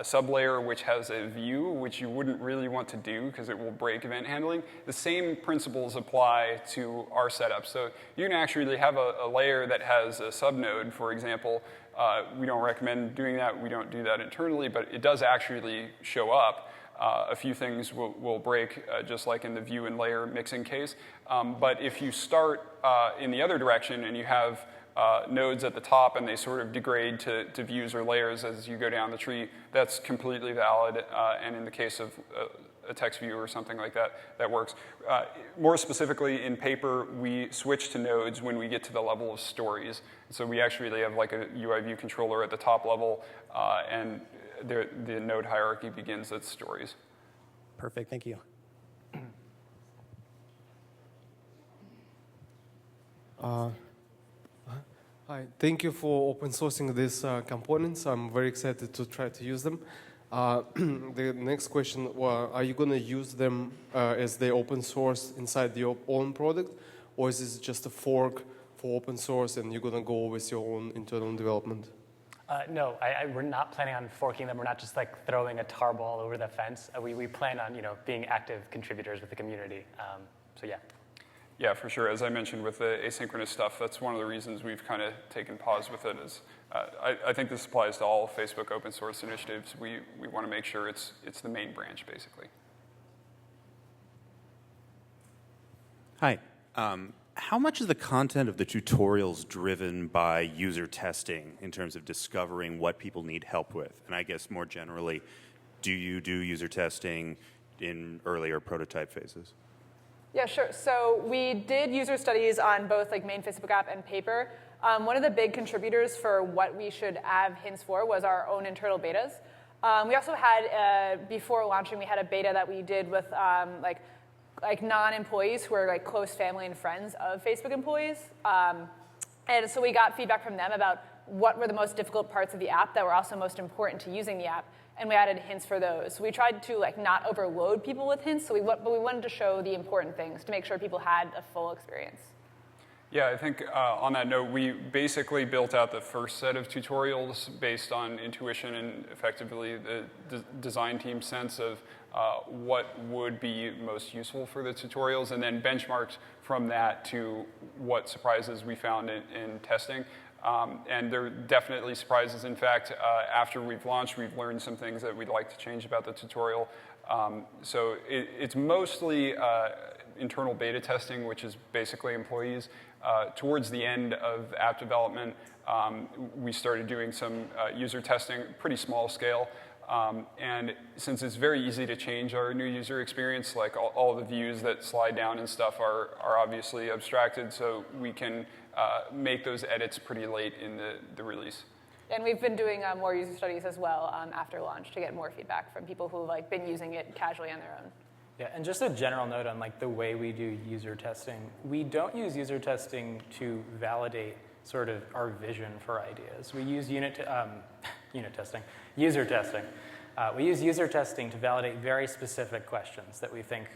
sublayer which has a view, which you wouldn't really want to do because it will break event handling. The same principles apply to our setup. So you can actually have a layer that has a subnode, for example. We don't recommend doing that. We don't do that internally, but it does actually show up. A few things will break, just like in the view and layer mixing case. But if you start in the other direction and you have nodes at the top and they sort of degrade to views or layers as you go down the tree, that's completely valid. And in the case of a text view or something like that, that works. More specifically, in paper, we switch to nodes when we get to the level of stories. So we actually have like a UI view controller at the top level, and the node hierarchy begins at stories. Perfect, thank you. Hi, thank you for open sourcing these components. I'm very excited to try to use them. The next question, are you going to use them as they open source inside your own product, or is this just a fork for open source and you're going to go with your own internal development? No, we're not planning on forking them. We're not just like throwing a tarball over the fence. We plan on being active contributors with the community. So yeah. Yeah, for sure. As I mentioned with the asynchronous stuff, that's one of the reasons we've kind of taken pause with it. Is I think this applies to all Facebook open source initiatives. We want to make sure it's the main branch, basically. Hi. How much is the content of the tutorials driven by user testing in terms of discovering what people need help with? And I guess more generally, do you do user testing in earlier prototype phases? Yeah, sure. So we did user studies on both like main Facebook app and paper. One of the big contributors for what we should have hints for was our own internal betas. We also had, before launching, we had a beta that we did with like non-employees who are like close family and friends of Facebook employees. And so we got feedback from them about what were the most difficult parts of the app that were also most important to using the app. And we added hints for those. So we tried to like not overload people with hints, but we wanted to show the important things to make sure people had a full experience. Yeah, I think on that note, we basically built out the first set of tutorials based on intuition and effectively the design team's sense of what would be most useful for the tutorials, and then benchmarked from that to what surprises we found in testing. And there are definitely surprises. In fact, after we've launched, we've learned some things that we'd like to change about the tutorial. So it's mostly internal beta testing, which is basically employees. Towards the end of app development, we started doing some user testing, pretty small scale. And since it's very easy to change our new user experience, like all the views that slide down and stuff are obviously abstracted, so we can make those edits pretty late in the release. And we've been doing more user studies as well after launch to get more feedback from people who have like been using it casually on their own. Yeah, and just a general note on like the way we do user testing. We don't use user testing to validate sort of our vision for ideas. We use user testing. We use user testing to validate very specific questions that we think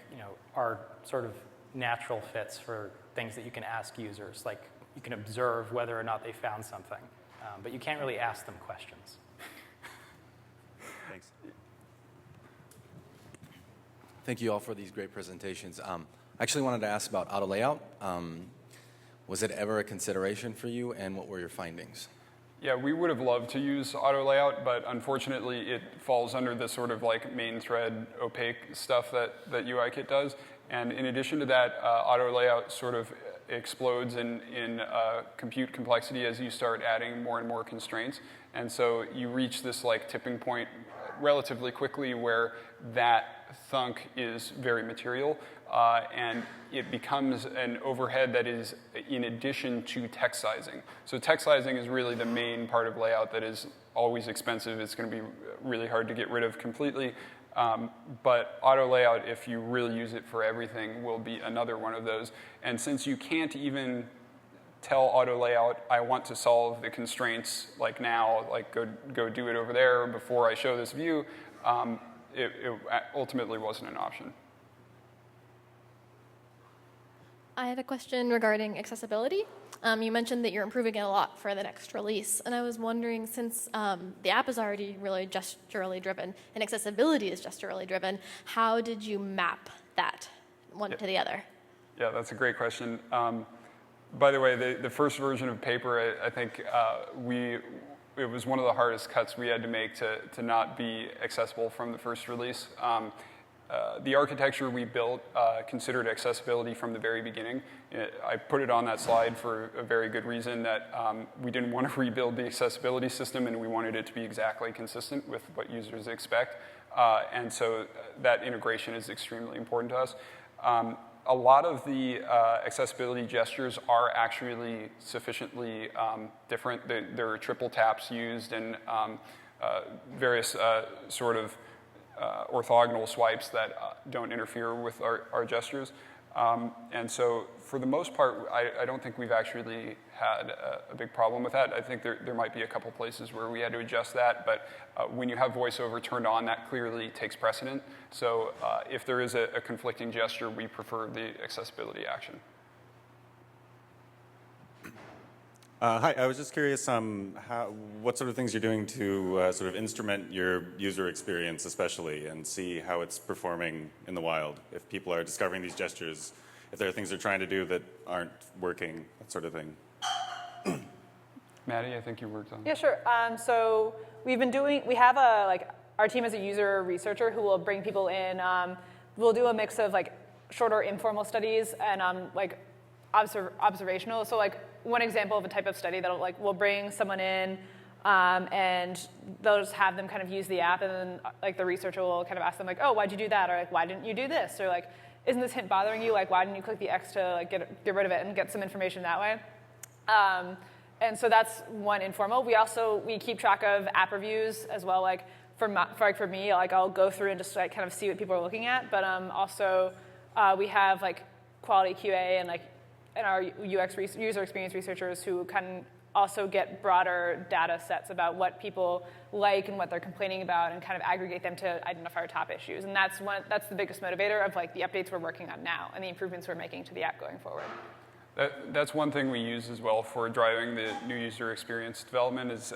are sort of natural fits for things that you can ask users. Like you can observe whether or not they found something, but you can't really ask them questions. Thanks. Thank you all for these great presentations. I actually wanted to ask about auto layout. Was it ever a consideration for you, and what were your findings? Yeah, we would have loved to use auto layout, but unfortunately it falls under the sort of like main thread opaque stuff that UIKit does. And in addition to that, auto layout sort of explodes in compute complexity as you start adding more and more constraints. And so you reach this like tipping point relatively quickly where that thunk is very material, and it becomes an overhead that is in addition to text sizing. So text sizing is really the main part of layout that is always expensive. It's going to be really hard to get rid of completely. But auto layout, if you really use it for everything, will be another one of those. And since you can't even tell auto layout, I want to solve the constraints like now, like go do it over there before I show this view, it ultimately wasn't an option. I had a question regarding accessibility. You mentioned that you're improving it a lot for the next release, and I was wondering, since the app is already really gesturally driven and accessibility is gesturally driven, how did you map that one to the other? Yeah, that's a great question. By the way, the first version of Paper, I think it was one of the hardest cuts we had to make to not be accessible from the first release. The architecture we built considered accessibility from the very beginning. I put it on that slide for a very good reason, that we didn't want to rebuild the accessibility system, and we wanted it to be exactly consistent with what users expect. And so that integration is extremely important to us. A lot of the accessibility gestures are actually sufficiently different. There are triple taps used and various sort of orthogonal swipes that don't interfere with our gestures. And so for the most part, I don't think we've actually had a big problem with that. I think there might be a couple places where we had to adjust that, but when you have voiceover turned on, that clearly takes precedent. So if there is a conflicting gesture, we prefer the accessibility action. Hi, I was just curious what sort of things you're doing to sort of instrument your user experience especially and see how it's performing in the wild. If people are discovering these gestures, if there are things they're trying to do that aren't working, that sort of thing. Maddie, I think you worked on. Yeah, sure. So we have our team is a user researcher who will bring people in. We'll do a mix of like shorter informal studies and observational. So like one example of a type of study that we'll bring someone in and they'll just have them kind of use the app, and then like the researcher will kind of ask them like, oh, why'd you do that? Or like, why didn't you do this? Or like, isn't this hint bothering you? Like, why didn't you click the X to like get rid of it and get some information that way? And so that's one informal. We keep track of app reviews as well. Like for me, like I'll go through and just like kind of see what people are looking at. But also we have like quality QA and our UX user experience researchers who can also get broader data sets about what people like and what they're complaining about, and kind of aggregate them to identify our top issues. And that's the biggest motivator of like the updates we're working on now and the improvements we're making to the app going forward. That's one thing we use as well for driving the new user experience development is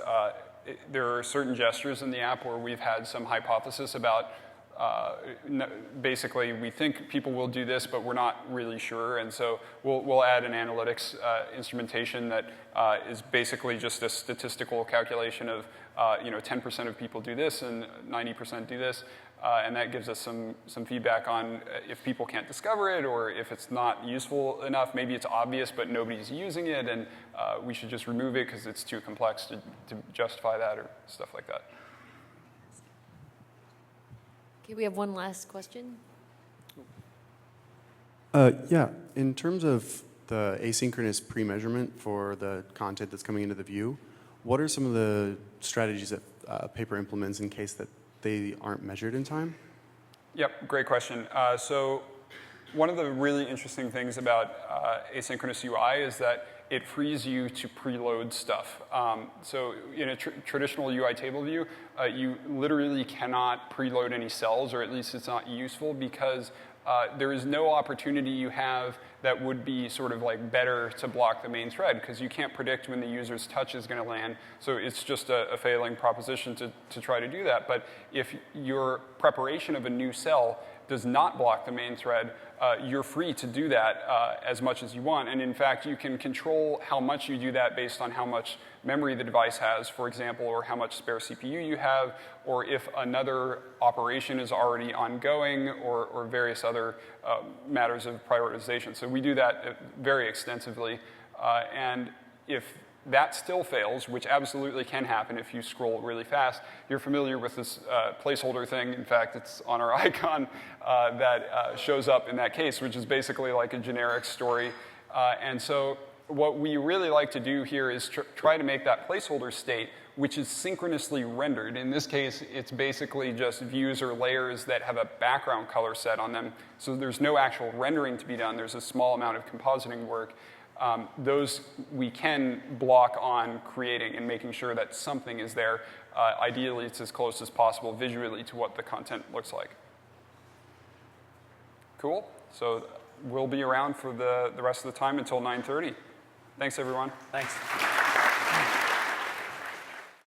there are certain gestures in the app where we've had some hypothesis about basically we think people will do this, but we're not really sure. And so we'll add an analytics instrumentation that is basically just a statistical calculation of 10% of people do this and 90% do this. And that gives us some feedback on if people can't discover it or if it's not useful enough. Maybe it's obvious, but nobody's using it, and we should just remove it because it's too complex to justify that or stuff like that. Okay, we have one last question. Yeah, in terms of the asynchronous pre-measurement for the content that's coming into the view, what are some of the strategies that Paper implements in case that they aren't measured in time? Yep, great question. So one of the really interesting things about asynchronous UI is that it frees you to preload stuff. So in a traditional UI table view, you literally cannot preload any cells, or at least it's not useful, because there is no opportunity you have that would be sort of like better to block the main thread, because you can't predict when the user's touch is going to land. So it's just a failing proposition to try to do that. But if your preparation of a new cell does not block the main thread, you're free to do that as much as you want. And in fact, you can control how much you do that based on how much memory the device has, for example, or how much spare CPU you have, or if another operation is already ongoing, or various other matters of prioritization. So we do that very extensively. And if that still fails, which absolutely can happen if you scroll really fast, you're familiar with this placeholder thing. In fact, it's on our icon that shows up in that case, which is basically like a generic story. And so what we really like to do here is try to make that placeholder state, which is synchronously rendered. In this case, it's basically just views or layers that have a background color set on them. So there's no actual rendering to be done. There's a small amount of compositing work. Those we can block on creating and making sure that something is there. Ideally, it's as close as possible visually to what the content looks like. Cool. So we'll be around for the rest of the time until 9:30. Thanks, everyone. Thanks.